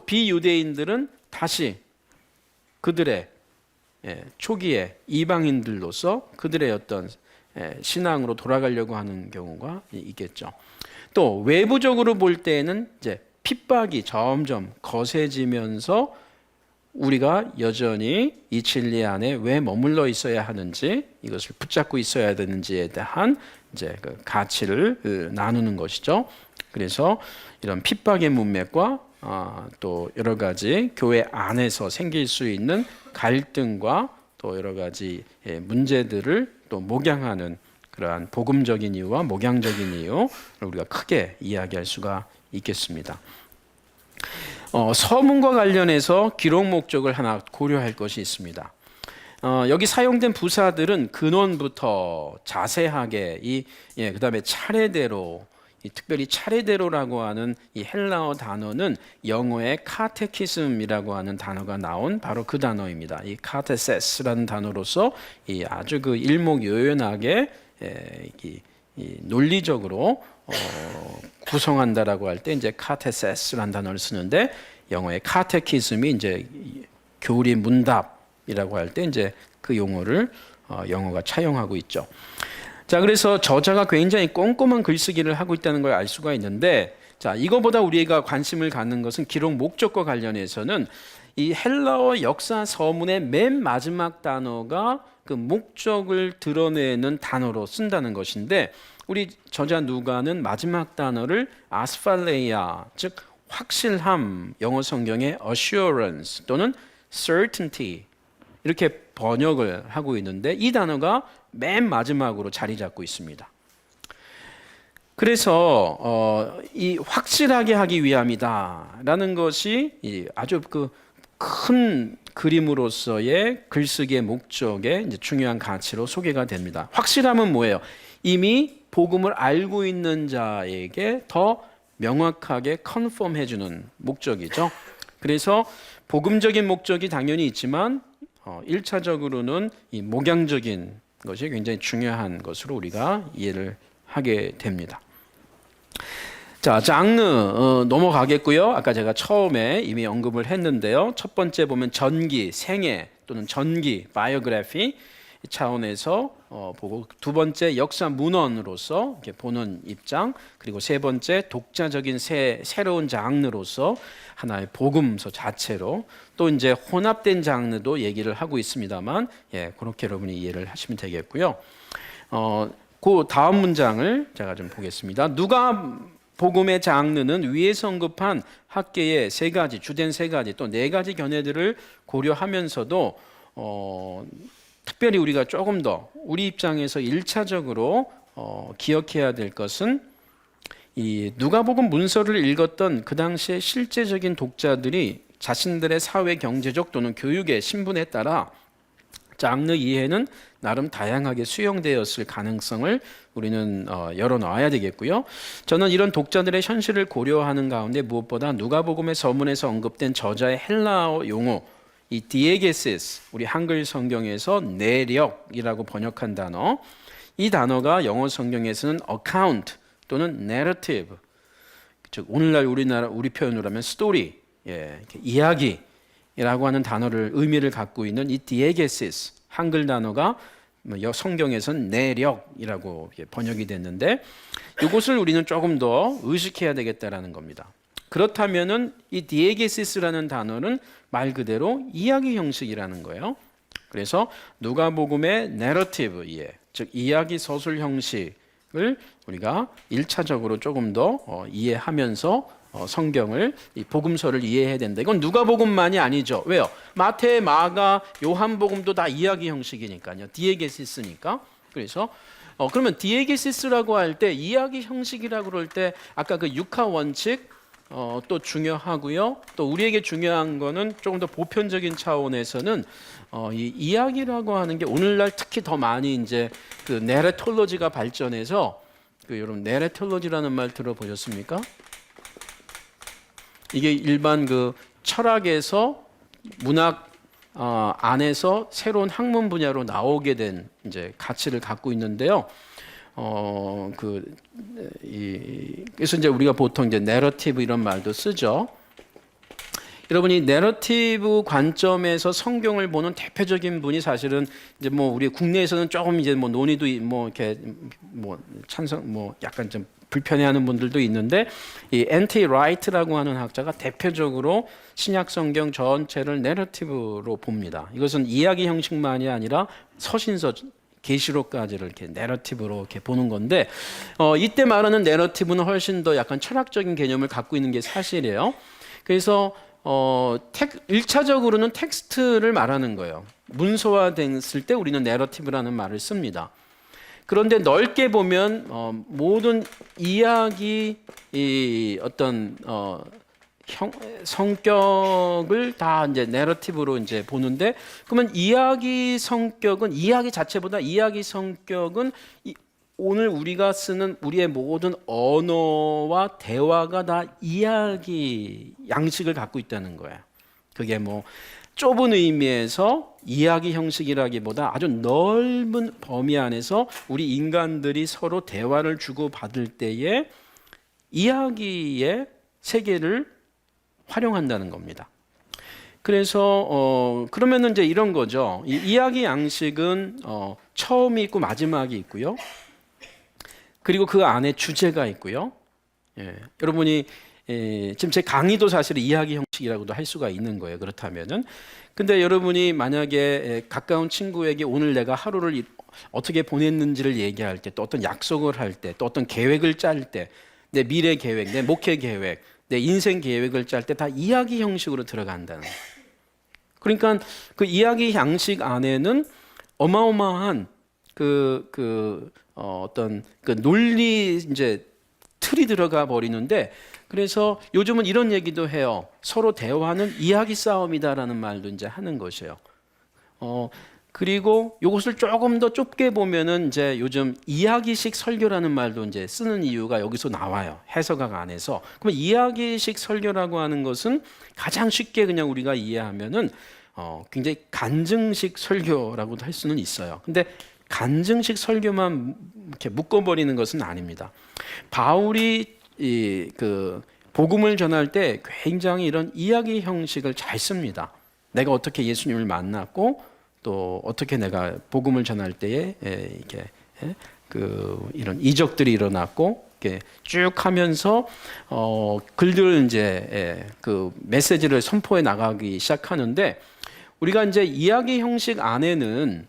비유대인들은 다시 그들의 초기에 이방인들로서 그들의 어떤 신앙으로 돌아가려고 하는 경우가 있겠죠. 또 외부적으로 볼 때에는 이제 핍박이 점점 거세지면서 우리가 여전히 이 진리 안에 왜 머물러 있어야 하는지, 이것을 붙잡고 있어야 되는지에 대한 이제 그 가치를 나누는 것이죠. 그래서 이런 핍박의 문맥과 또 여러 가지 교회 안에서 생길 수 있는 갈등과 또 여러 가지 문제들을 또 목양하는 그러한 복음적인 이유와 목양적인 이유를 우리가 크게 이야기할 수가 있겠습니다. 서문과 관련해서 기록 목적을 하나 고려할 것이 있습니다. 여기 사용된 부사들은 근원부터 자세하게 그다음에 차례대로, 특별히 차례대로라고 하는 이 헬라어 단어는 영어의 카테키즘이라고 하는 단어가 나온 바로 그 단어입니다. 이 카테세스라는 단어로서 아주 그 일목요연하게 이 논리적으로 구성한다라고 할 때 이제 카테세스라는 단어를 쓰는데, 영어의 카테키즘이 이제 교리 문답이라고 할 때 이제 그 용어를 영어가 차용하고 있죠. 자, 그래서 저자가 굉장히 꼼꼼한 글쓰기를 하고 있다는 걸 알 수가 있는데, 자, 이거보다 우리가 관심을 갖는 것은 기록 목적과 관련해서는 이 헬라어 역사 서문의 맨 마지막 단어가 그 목적을 드러내는 단어로 쓴다는 것인데, 우리 저자 누가는 마지막 단어를 아스팔레이아, 즉 확실함, 영어 성경의 assurance 또는 certainty 이렇게 번역을 하고 있는데, 이 단어가 맨 마지막으로 자리 잡고 있습니다. 그래서 이 확실하게 하기 위함이다라는 것이 아주 그 큰 그림으로서의 글쓰기의 목적의 이제 중요한 가치로 소개가 됩니다. 확실함은 뭐예요? 이미 복음을 알고 있는 자에게 더 명확하게 컨펌 해주는 목적이죠. 그래서 복음적인 목적이 당연히 있지만 1차적으로는 이 목양적인 것이 굉장히 중요한 것으로 우리가 이해를 하게 됩니다. 자, 장르 넘어가겠고요. 아까 제가 처음에 이미 언급을 했는데요. 첫 번째 보면 전기, 생애 또는 전기, 바이오그래피 차원에서 보고, 두 번째 역사 문헌으로서 이렇게 보는 입장, 그리고 세 번째 독자적인 새로운 장르로서 하나의 복음서 자체로, 또 이제 혼합된 장르도 얘기를 하고 있습니다만, 그렇게 여러분이 이해를 하시면 되겠고요. 그 다음 문장을 제가 좀 보겠습니다. 누가 복음의 장르는 위에서 언급한 학계의 세 가지, 주된 세 가지, 또 네 가지 견해들을 고려하면서도 특별히 우리가 조금 더 우리 입장에서 1차적으로 기억해야 될 것은, 이 누가복음 문서를 읽었던 그 당시의 실제적인 독자들이 자신들의 사회 경제적 또는 교육의 신분에 따라 장르 이해는 나름 다양하게 수용되었을 가능성을 우리는 열어놔야 되겠고요. 저는 이런 독자들의 현실을 고려하는 가운데 무엇보다 누가복음의 서문에서 언급된 저자의 헬라어 용어 이 디에게시스, 우리 한글 성경에서 내력이라고 번역한 단어, 이 단어가 영어 성경에서는 account 또는 narrative, 즉 오늘날 우리 표현으로 하면 스토리, 이야기라고 하는 단어를 의미를 갖고 있는 이 디에게시스, 한글 단어가 성경에서는 내력이라고 번역이 됐는데 이것을 우리는 조금 더 의식해야 되겠다라는 겁니다. 그렇다면은 이 디에게시스라는 단어는 말 그대로 이야기 형식이라는 거예요. 그래서 누가복음의 내러티브 이해, 즉 이야기 서술 형식을 우리가 1차적으로 조금 더 이해하면서 성경을 이 복음서를 이해해야 된다. 이건 누가복음만이 아니죠. 왜요? 마태, 마가, 요한복음도 다 이야기 형식이니까요. 디에게시스니까. 그래서 그러면 디에게시스라고 할 때 이야기 형식이라고 그럴 때 아까 그 육하 원칙 또 중요하고요. 또 우리에게 중요한 거는 조금 더 보편적인 차원에서는 이 이야기라고 하는 게 오늘날 특히 더 많이 이제 그 내레톨로지가 발전해서 여러분 내레톨로지라는 말 들어보셨습니까? 이게 일반 그 철학에서 문학 안에서 새로운 학문 분야로 나오게 된 이제 가치를 갖고 있는데요. 그래서 이제 우리가 보통 이제 내러티브 이런 말도 쓰죠. 여러분이 내러티브 관점에서 성경을 보는 대표적인 분이 사실은 이제 뭐 우리 국내에서는 조금 이제 뭐 논의도 뭐 이렇게 뭐 찬성 뭐 약간 좀 불편해하는 분들도 있는데 이 N.T. 라이트라고 하는 학자가 대표적으로 신약 성경 전체를 내러티브로 봅니다. 이것은 이야기 형식만이 아니라 서신서 계시록까지를 이렇게 내러티브로 이렇게 보는 건데 이때 말하는 내러티브는 훨씬 더 약간 철학적인 개념을 갖고 있는 게 사실이에요. 그래서 1차적으로는 텍스트를 말하는 거예요. 문서화됐을 때 우리는 내러티브라는 말을 씁니다. 그런데 넓게 보면 모든 이야기 어떤 성격을 다 이제 내러티브로 이제 보는데 그러면 이야기 성격은 이야기 자체보다 이야기 성격은 오늘 우리가 쓰는 우리의 모든 언어와 대화가 다 이야기 양식을 갖고 있다는 거예요. 그게 뭐 좁은 의미에서 이야기 형식이라기보다 아주 넓은 범위 안에서 우리 인간들이 서로 대화를 주고받을 때에 이야기의 세계를 활용한다는 겁니다. 그래서 그러면은 이제 이런 거죠. 이 이야기 양식은 처음이 있고 마지막이 있고요. 그리고 그 안에 주제가 있고요. 여러분이 지금 제 강의도 사실 이야기 형식이라고도 할 수가 있는 거예요. 그렇다면은 근데 여러분이 만약에 가까운 친구에게 오늘 내가 하루를 어떻게 보냈는지를 얘기할 때 또 어떤 약속을 할 때 또 어떤 계획을 짤 때 내 미래 계획, 내 목회 계획, 내 인생 계획을 짤 때 다 이야기 형식으로 들어간다는 거예요. 그러니까 그 이야기 양식 안에는 어마어마한 어떤 그 논리 이제 틀이 들어가 버리는데 그래서 요즘은 이런 얘기도 해요. 서로 대화는 이야기 싸움이다라는 말도 이제 하는 것이에요. 그리고 이것을 조금 더 좁게 보면은 이제 요즘 이야기식 설교라는 말도 이제 쓰는 이유가 여기서 나와요. 해석학 안에서. 그러면 이야기식 설교라고 하는 것은 가장 쉽게 그냥 우리가 이해하면은 굉장히 간증식 설교라고도 할 수는 있어요. 근데 간증식 설교만 이렇게 묶어버리는 것은 아닙니다. 바울이 그 복음을 전할 때 굉장히 이런 이야기 형식을 잘 씁니다. 내가 어떻게 예수님을 만났고 또 어떻게 내가 복음을 전할 때에 이렇게 이런 이적들이 일어났고 이렇게 쭉 하면서 글들을 이제 그 메시지를 선포해 나가기 시작하는데 우리가 이제 이야기 형식 안에는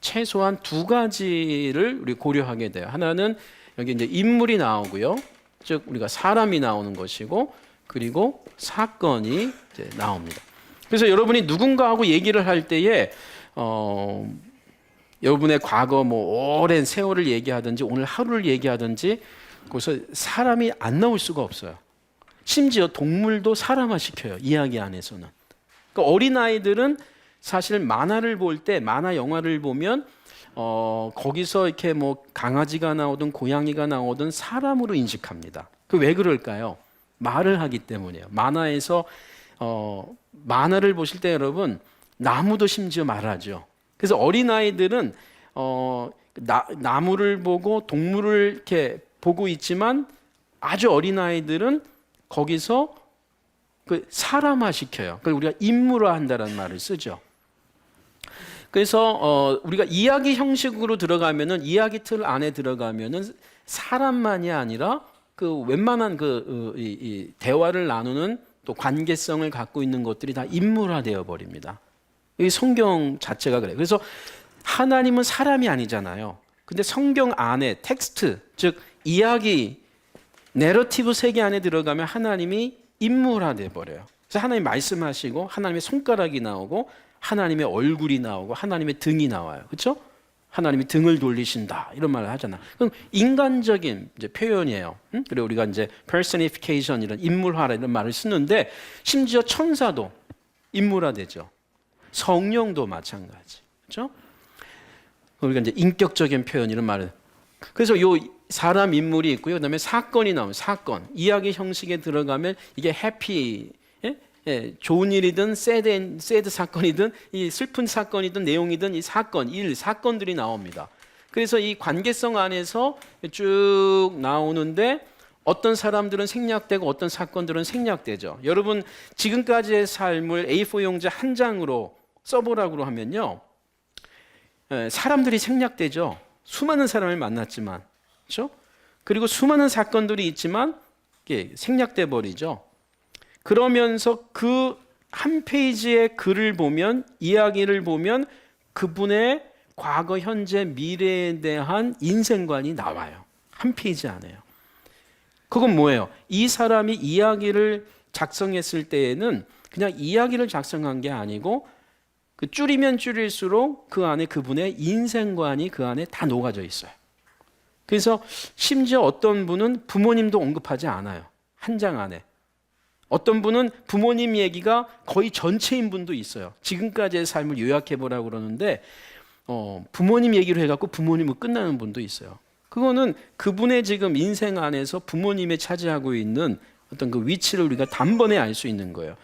최소한 두 가지를 우리 고려하게 돼요. 하나는 여기 이제 인물이 나오고요. 즉 우리가 사람이 나오는 것이고 그리고 사건이 이제 나옵니다. 그래서 여러분이 누군가하고 얘기를 할 때에 여러분의 과거 뭐 오랜 세월을 얘기하든지 오늘 하루를 얘기하든지 거기서 사람이 안 나올 수가 없어요. 심지어 동물도 사람화 시켜요. 이야기 안에서는. 그러니까 어린아이들은 사실 만화를 볼 때, 만화 영화를 보면 거기서 이렇게 뭐 강아지가 나오든 고양이가 나오든 사람으로 인식합니다. 그 왜 그럴까요? 말을 하기 때문이에요. 만화에서 만화를 보실 때 여러분 나무도 심지어 말하죠. 그래서 어린 아이들은 나무를 보고 동물을 이렇게 보고 있지만 아주 어린 아이들은 거기서 그 사람화 시켜요. 그걸 우리가 인물화 한다는 말을 쓰죠. 그래서 우리가 이야기 형식으로 들어가면은 이야기 틀 안에 들어가면은 사람만이 아니라 그 웬만한 이 대화를 나누는 또 관계성을 갖고 있는 것들이 다 인물화되어 버립니다. 이 성경 자체가 그래요. 그래서 하나님은 사람이 아니잖아요. 근데 성경 안에 텍스트, 즉 이야기, 내러티브 세계 안에 들어가면 하나님이 인물화돼 버려요. 그래서 하나님 말씀하시고 하나님의 손가락이 나오고 하나님의 얼굴이 나오고 하나님의 등이 나와요. 그렇죠? 하나님이 등을 돌리신다 이런 말을 하잖아. 그럼 인간적인 이제 표현이에요. 그리고 우리가 이제 personification 이런 인물화 이런 말을 쓰는데 심지어 천사도 인물화되죠. 성령도 마찬가지. 그렇죠? 우리가 이제 인격적인 표현 이런 말을. 그래서 요 사람 인물이 있고요. 그다음에 사건이 나오면 사건. 이야기 형식에 들어가면 이게 해피 좋은 일이든 새드 사건이든 이 슬픈 사건이든 내용이든 이 사건, 사건들이 나옵니다. 그래서 이 관계성 안에서 쭉 나오는데 어떤 사람들은 생략되고 어떤 사건들은 생략되죠. 여러분 지금까지의 삶을 A4 용지 한 장으로 써보라고 하면요. 사람들이 생략되죠. 수많은 사람을 만났지만, 그렇죠? 그리고 수많은 사건들이 있지만 이게 생략돼 버리죠. 그러면서 그 한 페이지의 글을 보면 이야기를 보면 그분의 과거, 현재, 미래에 대한 인생관이 나와요. 한 페이지 안에요. 그건 뭐예요? 이 사람이 이야기를 작성했을 때에는 그냥 이야기를 작성한 게 아니고 그 줄이면 줄일수록 그 안에 그분의 인생관이 그 안에 다 녹아져 있어요. 그래서 심지어 어떤 분은 부모님도 언급하지 않아요. 한 장 안에. 어떤 분은 부모님 얘기가 거의 전체인 분도 있어요. 지금까지의 삶을 요약해 보라고 그러는데 부모님 얘기를 해갖고 부모님은 끝나는 분도 있어요. 그거는 그분의 지금 인생 안에서 부모님이 차지하고 있는 어떤 그 위치를 우리가 단번에 알 수 있는 거예요.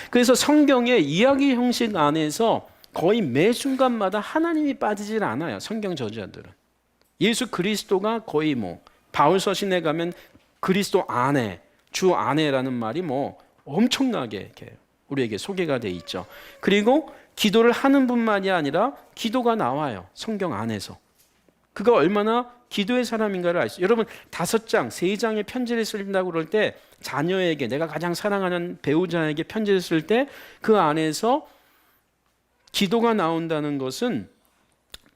그래서 성경의 이야기 형식 안에서 거의 매 순간마다 하나님이 빠지질 않아요. 성경 저자들은. 예수 그리스도가 거의 뭐 바울 서신에 가면 그리스도 안에, 주 안에라는 말이 뭐 엄청나게 이렇게 우리에게 소개가 돼 있죠. 그리고 기도를 하는 분만이 아니라 기도가 나와요. 성경 안에서. 그가 얼마나 기도의 사람인가를 알 수. 여러분 5장, 3장의 편지를 쓴다고 그럴 때 자녀에게 내가 가장 사랑하는 배우자에게 편지를 쓸 때 그 안에서 기도가 나온다는 것은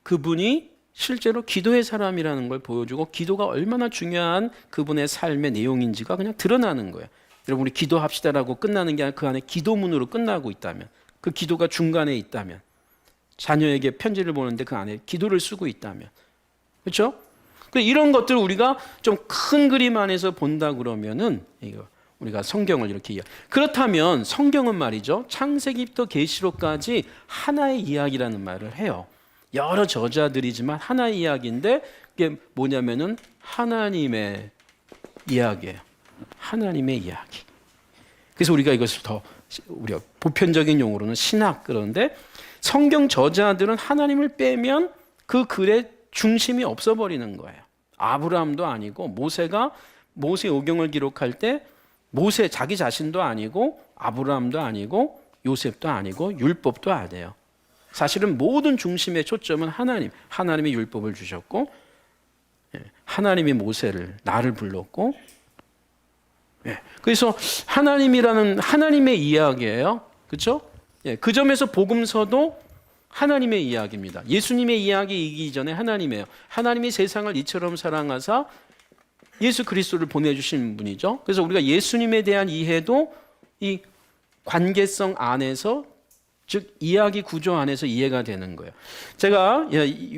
그분이 실제로 기도의 사람이라는 걸 보여주고 기도가 얼마나 중요한 그분의 삶의 내용인지가 그냥 드러나는 거예요. 여러분 우리 기도합시다라고 끝나는 게 아니라 그 안에 기도문으로 끝나고 있다면 그 기도가 중간에 있다면 자녀에게 편지를 보는데 그 안에 기도를 쓰고 있다면 그렇죠? 이런 것들 우리가 좀 큰 그림 안에서 본다 그러면은 이거 우리가 성경을 이렇게 그렇다면 성경은 말이죠. 창세기부터 계시록까지 하나의 이야기라는 말을 해요. 여러 저자들이지만 하나의 이야기인데 그게 뭐냐면은 하나님의 이야기예요. 하나님의 이야기. 그래서 우리가 이것을 더 우리가 보편적인 용어로는 신학 그런데 성경 저자들은 하나님을 빼면 그 글의 중심이 없어버리는 거예요. 아브라함도 아니고 모세가 모세 오경을 기록할 때 모세 자기 자신도 아니고 아브라함도 아니고 요셉도 아니고 율법도 아니에요. 사실은 모든 중심의 초점은 하나님이 율법을 주셨고 하나님이 모세를 나를 불렀고 그래서 하나님이라는 하나님의 이야기예요. 그렇죠? 그 점에서 복음서도 하나님의 이야기입니다. 예수님의 이야기이기 전에 하나님이에요. 하나님이 세상을 이처럼 사랑하사 예수 그리스도를 보내주신 분이죠. 그래서 우리가 예수님에 대한 이해도 이 관계성 안에서 즉 이야기 구조 안에서 이해가 되는 거예요. 제가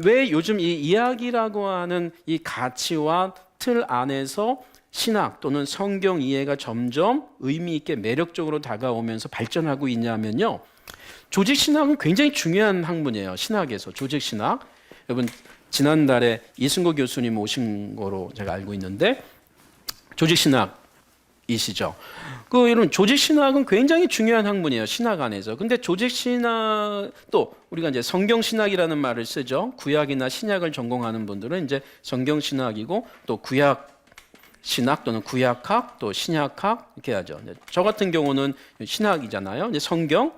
왜 요즘 이 이야기라고 하는 이 가치와 틀 안에서 신학 또는 성경 이해가 점점 의미 있게 매력적으로 다가오면서 발전하고 있냐면요. 조직 신학은 굉장히 중요한 학문이에요. 신학에서 조직 신학. 여러분 지난달에 이승고 교수님 오신 거로 제가 알고 있는데 조직 신학이시죠. 여러분 조직 신학은 굉장히 중요한 학문이에요. 신학 안에서. 근데 조직 신학 또 우리가 이제 성경 신학이라는 말을 쓰죠. 구약이나 신약을 전공하는 분들은 이제 성경 신학이고 또 구약 신학 또는 구약학 또 신약학 이렇게 하죠. 저 같은 경우는 신학이잖아요. 이제 성경.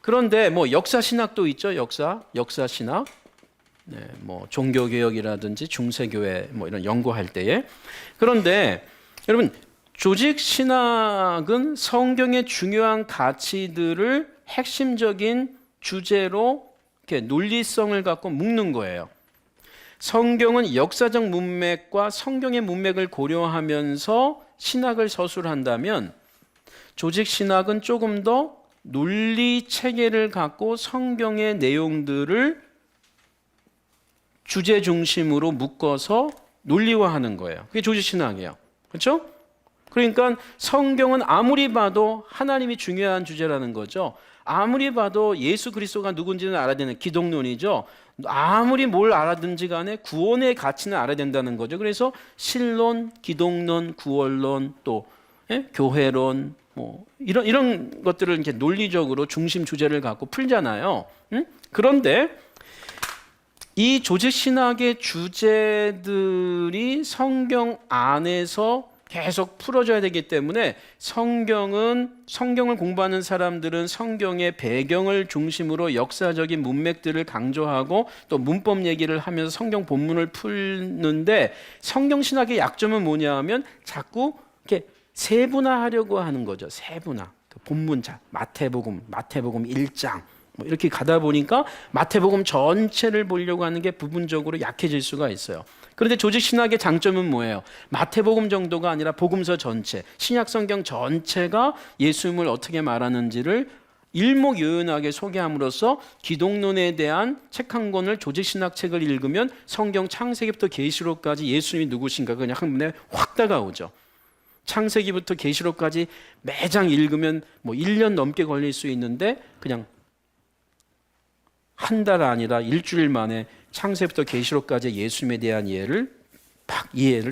그런데 뭐 역사 신학도 있죠. 역사 신학. 네, 뭐 종교 개혁이라든지 중세교회 뭐 이런 연구할 때에. 그런데 여러분 조직 신학은 성경의 중요한 가치들을 핵심적인 주제로 이렇게 논리성을 갖고 묶는 거예요. 성경은 역사적 문맥과 성경의 문맥을 고려하면서 신학을 서술한다면 조직 신학은 조금 더 논리 체계를 갖고 성경의 내용들을 주제 중심으로 묶어서 논리화하는 거예요. 그게 조직 신학이에요. 그렇죠? 그러니까 성경은 아무리 봐도 하나님이 중요한 주제라는 거죠. 아무리 봐도 예수 그리스도가 누군지는 알아야 되는 기독론이죠. 아무리 뭘 알아든지 간에 구원의 가치는 알아야 된다는 거죠. 그래서 신론, 기독론, 구원론, 또 교회론 뭐 이런 것들을 이렇게 논리적으로 중심 주제를 갖고 풀잖아요. 그런데 이 조직 신학의 주제들이 성경 안에서 계속 풀어져야 되기 때문에 성경을 공부하는 사람들은 성경의 배경을 중심으로 역사적인 문맥들을 강조하고 또 문법 얘기를 하면서 성경 본문을 풀는데 성경 신학의 약점은 뭐냐 하면 자꾸 이렇게 세분화하려고 하는 거죠. 세분화. 그 본문자 마태복음 1장 뭐 이렇게 가다 보니까 마태복음 전체를 보려고 하는 게 부분적으로 약해질 수가 있어요. 그런데 조직 신학의 장점은 뭐예요? 마태복음 정도가 아니라 복음서 전체, 신약 성경 전체가 예수님을 어떻게 말하는지를 일목요연하게 소개함으로써 기독론에 대한 책 한 권을 조직 신학 책을 읽으면 성경 창세기부터 계시록까지 예수님이 누구신가 그냥 한번에 확 다가오죠. 창세기부터 계시록까지 매장 읽으면 뭐 1년 넘게 걸릴 수 있는데 그냥 한 달 아니라 일주일 만에 창세부터 계시록까지 예수님에 대한 이해를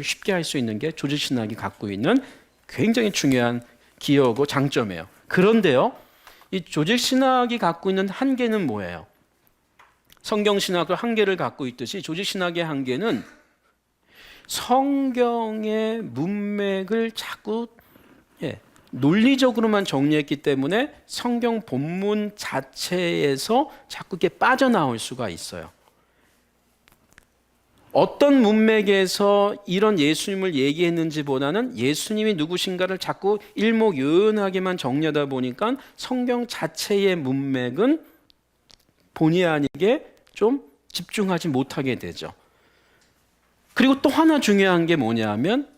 쉽게 할 수 있는 게 조직 신학이 갖고 있는 굉장히 중요한 기여고 장점이에요. 그런데요, 이 조직 신학이 갖고 있는 한계는 뭐예요? 성경 신학도 한계를 갖고 있듯이 조직 신학의 한계는 성경의 문맥을 자꾸 논리적으로만 정리했기 때문에 성경 본문 자체에서 자꾸 이렇게 빠져나올 수가 있어요. 어떤 문맥에서 이런 예수님을 얘기했는지보다는 예수님이 누구신가를 자꾸 일목요연하게만 정리하다 보니까 성경 자체의 문맥은 본의 아니게 좀 집중하지 못하게 되죠. 그리고 또 하나 중요한 게 뭐냐면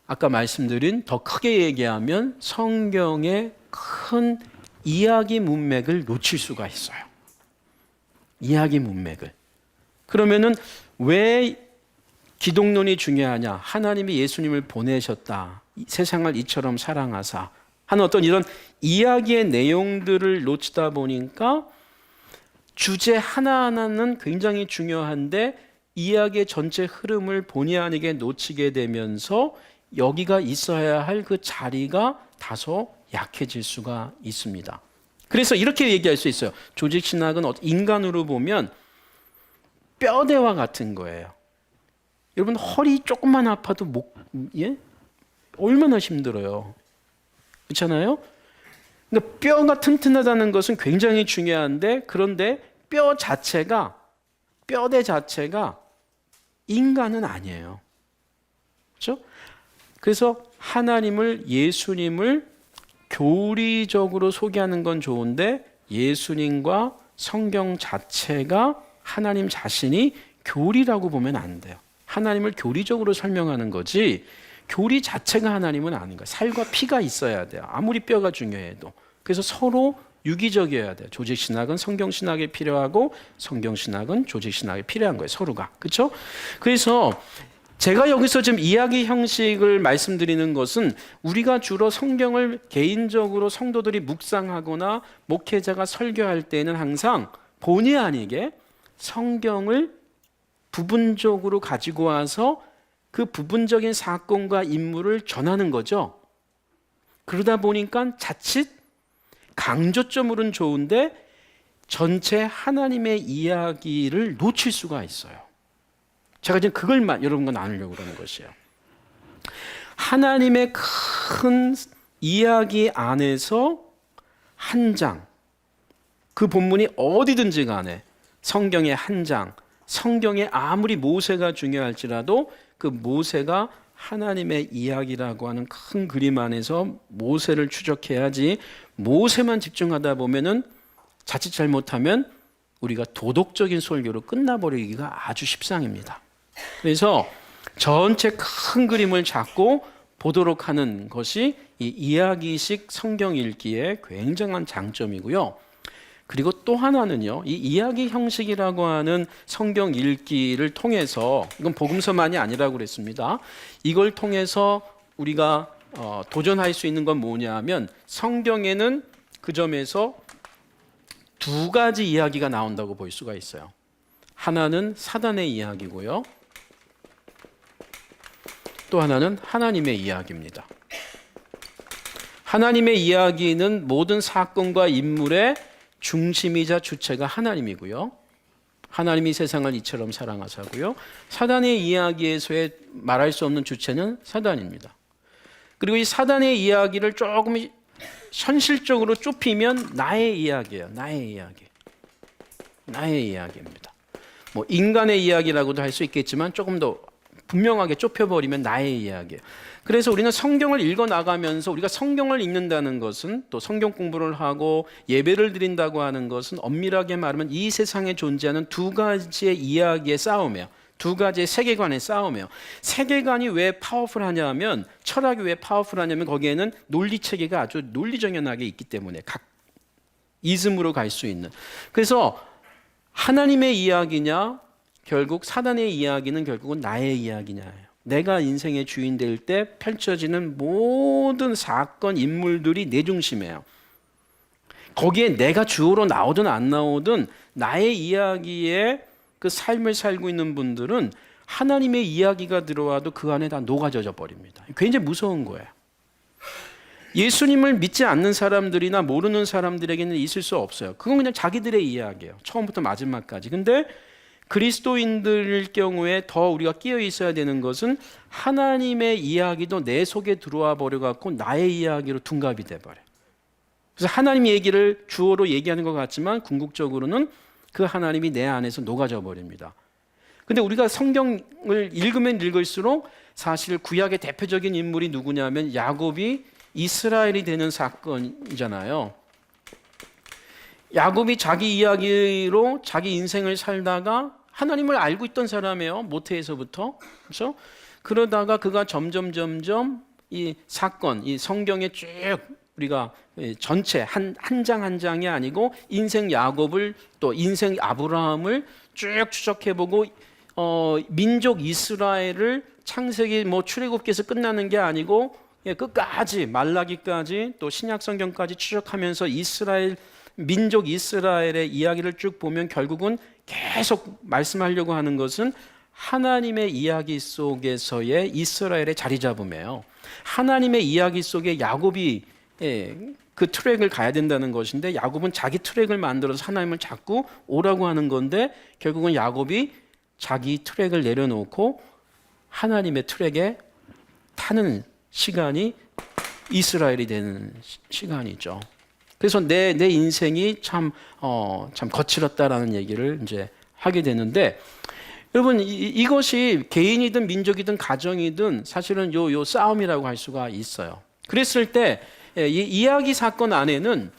아까 말씀드린 더 크게 얘기하면 성경의 큰 이야기 문맥을 놓칠 수가 있어요. 이야기 문맥을. 그러면은 왜 기독론이 중요하냐? 하나님이 예수님을 보내셨다. 세상을 이처럼 사랑하사 하는 어떤 이런 이야기의 내용들을 놓치다 보니까 주제 하나하나는 굉장히 중요한데 이야기의 전체 흐름을 본의 아니게 놓치게 되면서 여기가 있어야 할 그 자리가 다소 약해질 수가 있습니다. 그래서 이렇게 얘기할 수 있어요. 조직 신학은 인간으로 보면 뼈대와 같은 거예요. 여러분 허리 조금만 아파도 얼마나 힘들어요. 그렇잖아요? 그러니까 뼈가 튼튼하다는 것은 굉장히 중요한데 그런데 뼈대 자체가 인간은 아니에요. 그렇죠? 그래서 예수님을 교리적으로 소개하는 건 좋은데 예수님과 성경 자체가 하나님 자신이 교리라고 보면 안 돼요. 하나님을 교리적으로 설명하는 거지 교리 자체가 하나님은 아닌 거예요. 살과 피가 있어야 돼요. 아무리 뼈가 중요해도. 그래서 서로 유기적이어야 돼요. 조직 신학은 성경 신학에 필요하고 성경 신학은 조직 신학에 필요한 거예요. 서로가. 그렇죠? 그래서 제가 여기서 지금 이야기 형식을 말씀드리는 것은 우리가 주로 성경을 개인적으로 성도들이 묵상하거나 목회자가 설교할 때는 항상 본의 아니게 성경을 부분적으로 가지고 와서 그 부분적인 사건과 인물을 전하는 거죠. 그러다 보니까 자칫 강조점으로는 좋은데 전체 하나님의 이야기를 놓칠 수가 있어요. 제가 지금 그걸 여러분과 나누려고 그러는 것이에요. 하나님의 큰 이야기 안에서 한 장, 그 본문이 어디든지 간에 성경의 한 장, 성경에 아무리 모세가 중요할지라도 그 모세가 하나님의 이야기라고 하는 큰 그림 안에서 모세를 추적해야지, 모세만 집중하다 보면은 자칫 잘못하면 우리가 도덕적인 설교로 끝나버리기가 아주 십상입니다. 그래서 전체 큰 그림을 잡고 보도록 하는 것이 이 이야기식 성경 읽기의 굉장한 장점이고요. 그리고 또 하나는요, 이 이야기 형식이라고 하는 성경 읽기를 통해서, 이건 복음서만이 아니라고 그랬습니다. 이걸 통해서 우리가 도전할 수 있는 건 뭐냐면, 성경에는 그 점에서 두 가지 이야기가 나온다고 볼 수가 있어요. 하나는 사단의 이야기고요, 또 하나는 하나님의 이야기입니다. 하나님의 이야기는 모든 사건과 인물의 중심이자 주체가 하나님이고요, 하나님이 세상을 이처럼 사랑하사고요. 사단의 이야기에서의 말할 수 없는 주체는 사단입니다. 그리고 이 사단의 이야기를 조금 현실적으로 좁히면 나의 이야기예요. 나의 이야기. 나의 이야기입니다. 뭐 인간의 이야기라고도 할 수 있겠지만 조금 더 분명하게 좁혀버리면 나의 이야기예요. 그래서 우리는 성경을 읽어 나가면서, 우리가 성경을 읽는다는 것은, 또 성경 공부를 하고 예배를 드린다고 하는 것은 엄밀하게 말하면 이 세상에 존재하는 두 가지의 이야기의 싸움이에요. 두 가지의 세계관의 싸움이에요. 세계관이 왜 파워풀하냐면, 철학이 왜 파워풀하냐면 거기에는 논리 체계가 아주 논리정연하게 있기 때문에, 각 이즘으로 갈 수 있는. 그래서 하나님의 이야기냐, 결국 사단의 이야기는 결국은 나의 이야기냐예요. 내가 인생의 주인 될 때 펼쳐지는 모든 사건, 인물들이 내 중심이에요. 거기에 내가 주어로 나오든 안 나오든 나의 이야기에 그 삶을 살고 있는 분들은 하나님의 이야기가 들어와도 그 안에 다 녹아져 버립니다. 굉장히 무서운 거예요. 예수님을 믿지 않는 사람들이나 모르는 사람들에게는 있을 수 없어요. 그건 그냥 자기들의 이야기예요. 처음부터 마지막까지. 근데 그리스도인들일 경우에 더 우리가 끼어 있어야 되는 것은 하나님의 이야기도 내 속에 들어와 버려갖고 나의 이야기로 둔갑이 돼버려요. 그래서 하나님 얘기를 주어로 얘기하는 것 같지만 궁극적으로는 그 하나님이 내 안에서 녹아져 버립니다. 근데 우리가 성경을 읽으면 읽을수록 사실 구약의 대표적인 인물이 누구냐면 야곱이 이스라엘이 되는 사건이잖아요. 야곱이 자기 이야기로 자기 인생을 살다가 하나님을 알고 있던 사람이에요. 모태에서부터. 그렇죠? 그러다가 그가 점점 이 사건, 이 성경에 쭉 우리가 전체 한 장 한 장이 아니고 인생 야곱을, 또 인생 아브라함을 쭉 추적해보고 민족 이스라엘을 창세기 출애굽기에서 끝나는 게 아니고 끝까지 말라기까지 또 신약 성경까지 추적하면서 이스라엘, 민족 이스라엘의 이야기를 쭉 보면 결국은 계속 말씀하려고 하는 것은 하나님의 이야기 속에서의 이스라엘의 자리 잡음이에요. 하나님의 이야기 속에 야곱이 그 트랙을 가야 된다는 것인데, 야곱은 자기 트랙을 만들어서 하나님을 자꾸 오라고 하는 건데, 결국은 야곱이 자기 트랙을 내려놓고 하나님의 트랙에 타는 시간이 이스라엘이 되는 시간이죠. 그래서 내 인생이 참 거칠었다라는 얘기를 이제 하게 되는데, 여러분 이것이 개인이든 민족이든 가정이든 사실은 요 싸움이라고 할 수가 있어요. 그랬을 때 이 이야기 사건 안에는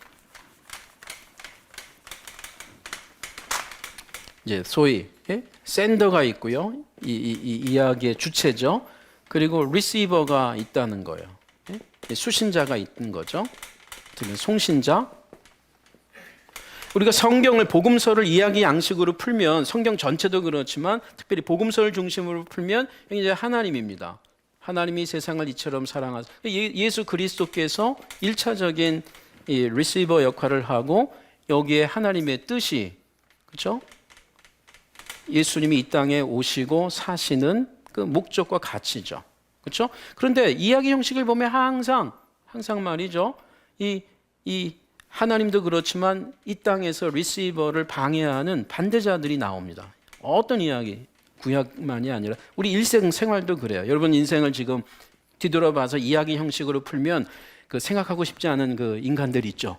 이제 소위 샌더가 있고요, 이 이야기의 주체죠. 그리고 리시버가 있다는 거예요. 수신자가 있는 거죠. 송신자. 우리가 성경을 복음서를 이야기 양식으로 풀면 성경 전체도 그렇지만 특별히 복음서를 중심으로 풀면 이제 하나님입니다. 하나님이 세상을 이처럼 사랑하사 예수 그리스도께서 1차적인 이 리시버 역할을 하고 여기에 하나님의 뜻이 그렇죠? 예수님이 이 땅에 오시고 사시는 그 목적과 가치죠. 그렇죠? 그런데 이야기 형식을 보면 항상 말이죠. 이 하나님도 그렇지만 이 땅에서 리시버를 방해하는 반대자들이 나옵니다. 어떤 이야기? 구약만이 아니라 우리 일생생활도 그래요. 여러분 인생을 지금 뒤돌아봐서 이야기 형식으로 풀면 그 생각하고 싶지 않은 그 인간들 있죠.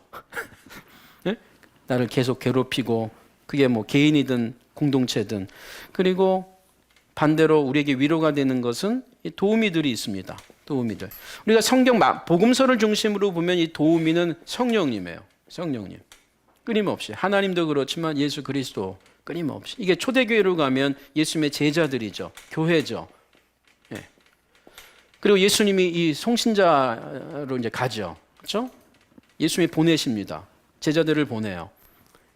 네? 나를 계속 괴롭히고 그게 뭐 개인이든 공동체든 그리고 반대로 우리에게 위로가 되는 것은 이 도우미들이 있습니다. 도우미들. 우리가 성경 복음서를 중심으로 보면 이 도우미는 성령님이에요. 성령님. 끊임없이 하나님도 그렇지만 예수 그리스도 끊임없이. 이게 초대교회로 가면 예수님의 제자들이죠. 교회죠. 예. 그리고 예수님이 이 송신자로 이제 가죠. 그렇죠? 예수님이 보내십니다. 제자들을 보내요.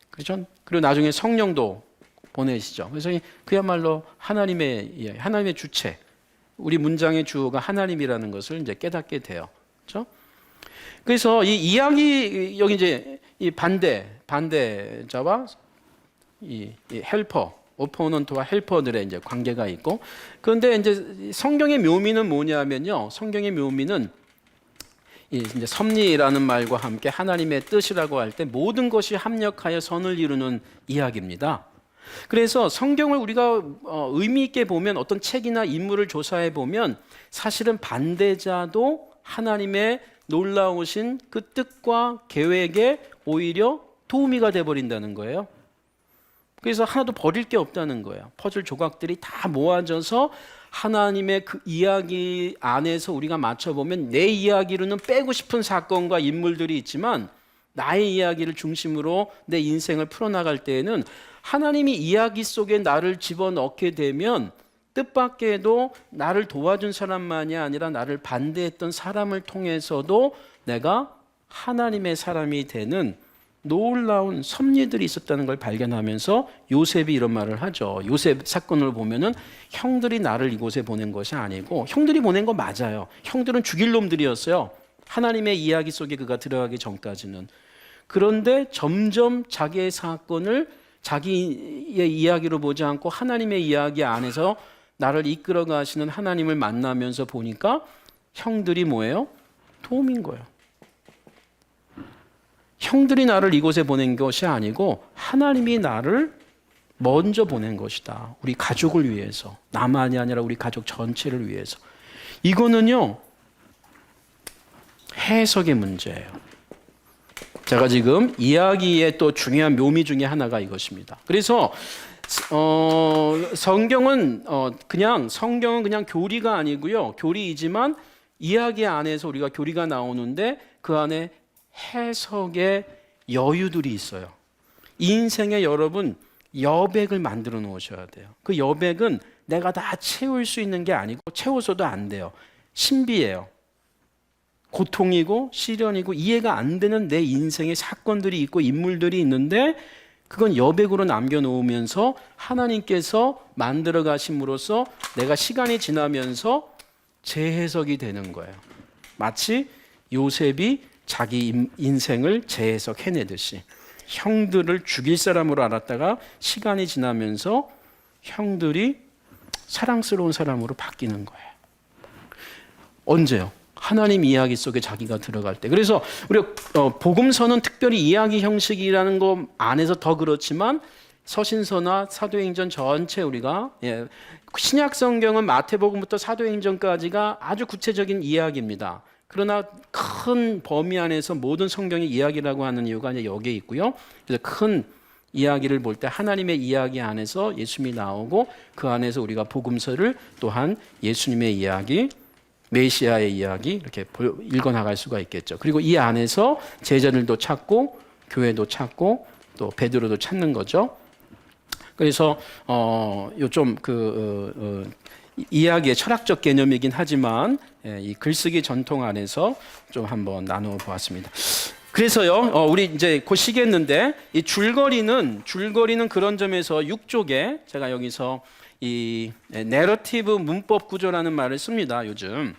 그렇죠? 그리고 나중에 성령도 보내시죠. 그래서 그야말로 하나님의 주체, 우리 문장의 주어가 하나님이라는 것을 이제 깨닫게 돼요. 그렇죠? 그래서 이 이야기 여기 이제 이 반대자와 이 헬퍼, 오포넌트와 헬퍼들의 이제 관계가 있고, 그런데 이제 성경의 묘미는 뭐냐면요. 성경의 묘미는 이제 섭리라는 말과 함께 하나님의 뜻이라고 할 때 모든 것이 합력하여 선을 이루는 이야기입니다. 그래서 성경을 우리가 의미 있게 보면 어떤 책이나 인물을 조사해 보면 사실은 반대자도 하나님의 놀라우신 그 뜻과 계획에 오히려 도우미가 돼버린다는 거예요. 그래서 하나도 버릴 게 없다는 거예요. 퍼즐 조각들이 다 모아져서 하나님의 그 이야기 안에서 우리가 맞춰보면 내 이야기로는 빼고 싶은 사건과 인물들이 있지만 나의 이야기를 중심으로 내 인생을 풀어나갈 때에는 하나님이 이야기 속에 나를 집어넣게 되면 뜻밖에도 나를 도와준 사람만이 아니라 나를 반대했던 사람을 통해서도 내가 하나님의 사람이 되는 놀라운 섭리들이 있었다는 걸 발견하면서 요셉이 이런 말을 하죠. 요셉 사건을 보면은 형들이 나를 이곳에 보낸 것이 아니고 형들이 보낸 거 맞아요. 형들은 죽일 놈들이었어요. 하나님의 이야기 속에 그가 들어가기 전까지는. 그런데 점점 자기의 사건을 자기의 이야기로 보지 않고 하나님의 이야기 안에서 나를 이끌어 가시는 하나님을 만나면서 보니까 형들이 뭐예요? 도움인 거예요. 형들이 나를 이곳에 보낸 것이 아니고 하나님이 나를 먼저 보낸 것이다. 우리 가족을 위해서. 나만이 아니라 우리 가족 전체를 위해서. 이거는요, 해석의 문제예요. 제가 지금 이야기의 또 중요한 묘미 중에 하나가 이것입니다. 그래서 성경은 그냥 교리가 아니고요. 교리이지만 이야기 안에서 우리가 교리가 나오는데 그 안에 해석의 여유들이 있어요. 인생에 여러분 여백을 만들어 놓으셔야 돼요. 그 여백은 내가 다 채울 수 있는 게 아니고 채워서도 안 돼요. 신비예요. 고통이고 시련이고 이해가 안 되는 내 인생의 사건들이 있고 인물들이 있는데 그건 여백으로 남겨놓으면서 하나님께서 만들어 가심으로써 내가 시간이 지나면서 재해석이 되는 거예요. 마치 요셉이 자기 인생을 재해석해내듯이 형들을 죽일 사람으로 알았다가 시간이 지나면서 형들이 사랑스러운 사람으로 바뀌는 거예요. 언제요? 하나님 이야기 속에 자기가 들어갈 때. 그래서 우리가 복음서는 특별히 이야기 형식이라는 것 안에서 더 그렇지만 서신서나 사도행전 전체 우리가 신약 성경은 마태복음부터 사도행전까지가 아주 구체적인 이야기입니다. 그러나 큰 범위 안에서 모든 성경의 이야기라고 하는 이유가 이제 여기에 있고요. 그래서 큰 이야기를 볼 때 하나님의 이야기 안에서 예수님이 나오고 그 안에서 우리가 복음서를 또한 예수님의 이야기, 메시아의 이야기 이렇게 읽어나갈 수가 있겠죠. 그리고 이 안에서 제자들도 찾고 교회도 찾고 또 베드로도 찾는 거죠. 그래서 요좀 이야기의 철학적 개념이긴 하지만 이 글쓰기 전통 안에서 좀 한번 나누어 보았습니다. 그래서요, 우리 이제 곧 쉬겠는데 이 줄거리는 그런 점에서 6쪽에 제가 여기서 이 내러티브 문법 구조라는 말을 씁니다. 요즘.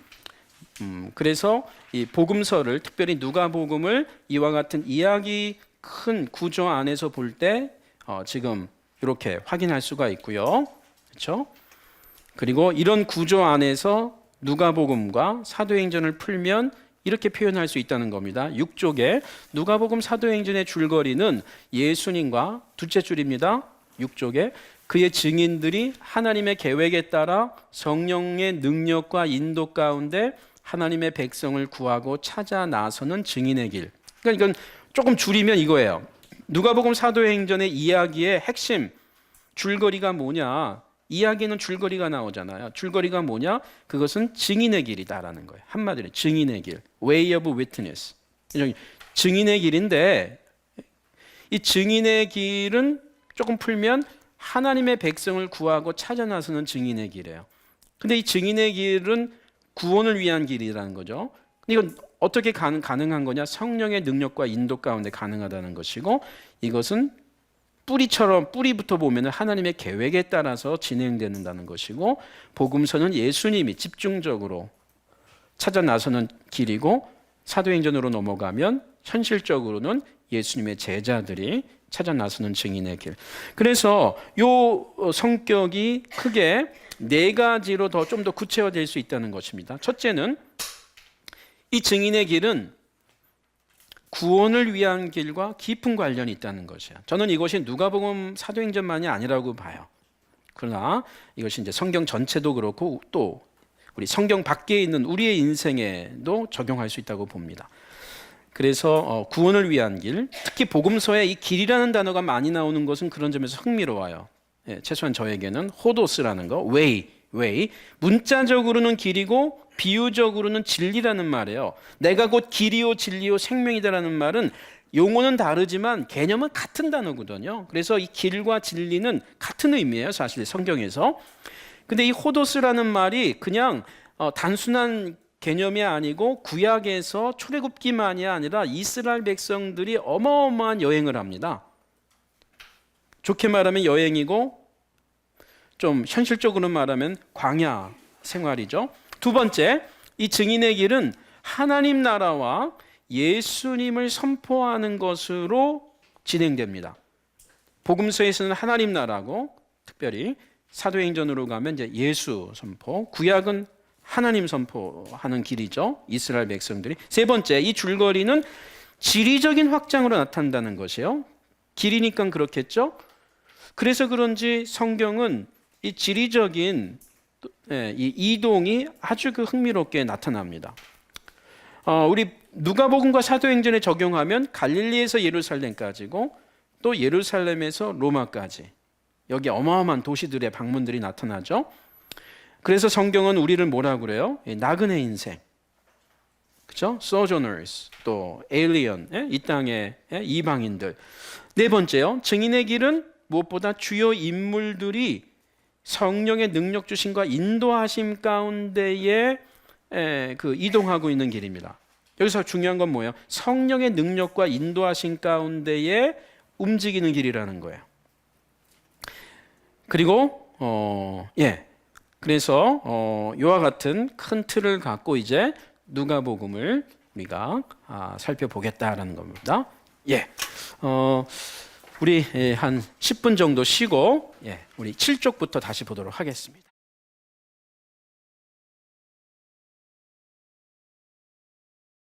그래서 이 복음서를 특별히 누가복음을 이와 같은 이야기 큰 구조 안에서 볼 때 지금 이렇게 확인할 수가 있고요. 그렇죠? 그리고 이런 구조 안에서 누가복음과 사도행전을 풀면 이렇게 표현할 수 있다는 겁니다. 6쪽에 누가복음 사도행전의 줄거리는 예수님과 둘째 줄입니다. 6쪽에 그의 증인들이 하나님의 계획에 따라 성령의 능력과 인도 가운데 하나님의 백성을 구하고 찾아 나서는 증인의 길. 그러니까 이건 조금 줄이면 이거예요. 누가복음 사도행전의 이야기의 핵심 줄거리가 뭐냐? 이야기는 줄거리가 나오잖아요. 줄거리가 뭐냐? 그것은 증인의 길이다라는 거예요. 한마디로 증인의 길, way of witness. 증인의 길인데 이 증인의 길은 조금 풀면 하나님의 백성을 구하고 찾아 나서는 증인의 길이에요. 근데 이 증인의 길은 구원을 위한 길이라는 거죠. 이건 어떻게 가능한 거냐? 성령의 능력과 인도 가운데 가능하다는 것이고, 이것은 뿌리부터 보면 하나님의 계획에 따라서 진행된다는 것이고, 복음서는 예수님이 집중적으로 찾아 나서는 길이고, 사도행전으로 넘어가면 현실적으로는 예수님의 제자들이 찾아 나서는 증인의 길. 그래서 이 성격이 크게 네 가지로 좀 더 구체화될 수 있다는 것입니다. 첫째는 이 증인의 길은 구원을 위한 길과 깊은 관련이 있다는 것이에요. 저는 이것이 누가복음 사도행전만이 아니라고 봐요. 그러나 이것이 이제 성경 전체도 그렇고 또 우리 성경 밖에 있는 우리의 인생에도 적용할 수 있다고 봅니다. 그래서 구원을 위한 길, 특히 복음서에 이 길이라는 단어가 많이 나오는 것은 그런 점에서 흥미로워요. 예, 최소한 저에게는 호도스라는 거, way. 문자적으로는 길이고 비유적으로는 진리라는 말이에요. 내가 곧 길이요 진리요 생명이다라는 말은 용어는 다르지만 개념은 같은 단어거든요. 그래서 이 길과 진리는 같은 의미예요, 사실 성경에서. 근데 이 호도스라는 말이 그냥 단순한 개념이 아니고 구약에서 출애굽기만이 아니라 이스라엘 백성들이 어마어마한 여행을 합니다. 좋게 말하면 여행이고 좀 현실적으로 말하면 광야 생활이죠. 두 번째, 이 증인의 길은 하나님 나라와 예수님을 선포하는 것으로 진행됩니다. 복음서에서는 하나님 나라고, 특별히 사도행전으로 가면 이제 예수 선포, 구약은 하나님 선포하는 길이죠. 이스라엘 백성들이. 세 번째, 이 줄거리는 지리적인 확장으로 나타난다는 것이에요. 길이니까 그렇겠죠. 그래서 그런지 성경은 이 지리적인 이 이동이 아주 흥미롭게 나타납니다. 우리 누가복음과 사도행전에 적용하면 갈릴리에서 예루살렘까지고 또 예루살렘에서 로마까지, 여기 어마어마한 도시들의 방문들이 나타나죠. 그래서 성경은 우리를 뭐라 그래요? 나그네 인생, 그렇죠? sojourners, 또 alien, 이 땅의 이방인들. 네 번째요, 증인의 길은 무엇보다 주요 인물들이 성령의 능력 주심과 인도하심 가운데에 이동하고 있는 길입니다. 여기서 중요한 건 뭐예요? 성령의 능력과 인도하심 가운데에 움직이는 길이라는 거예요. 그리고 그래서 이와 같은 큰 틀을 갖고 이제 누가복음을 우리가 살펴보겠다라는 겁니다. 우리 한 10분 정도 쉬고 우리 7쪽부터 다시 보도록 하겠습니다.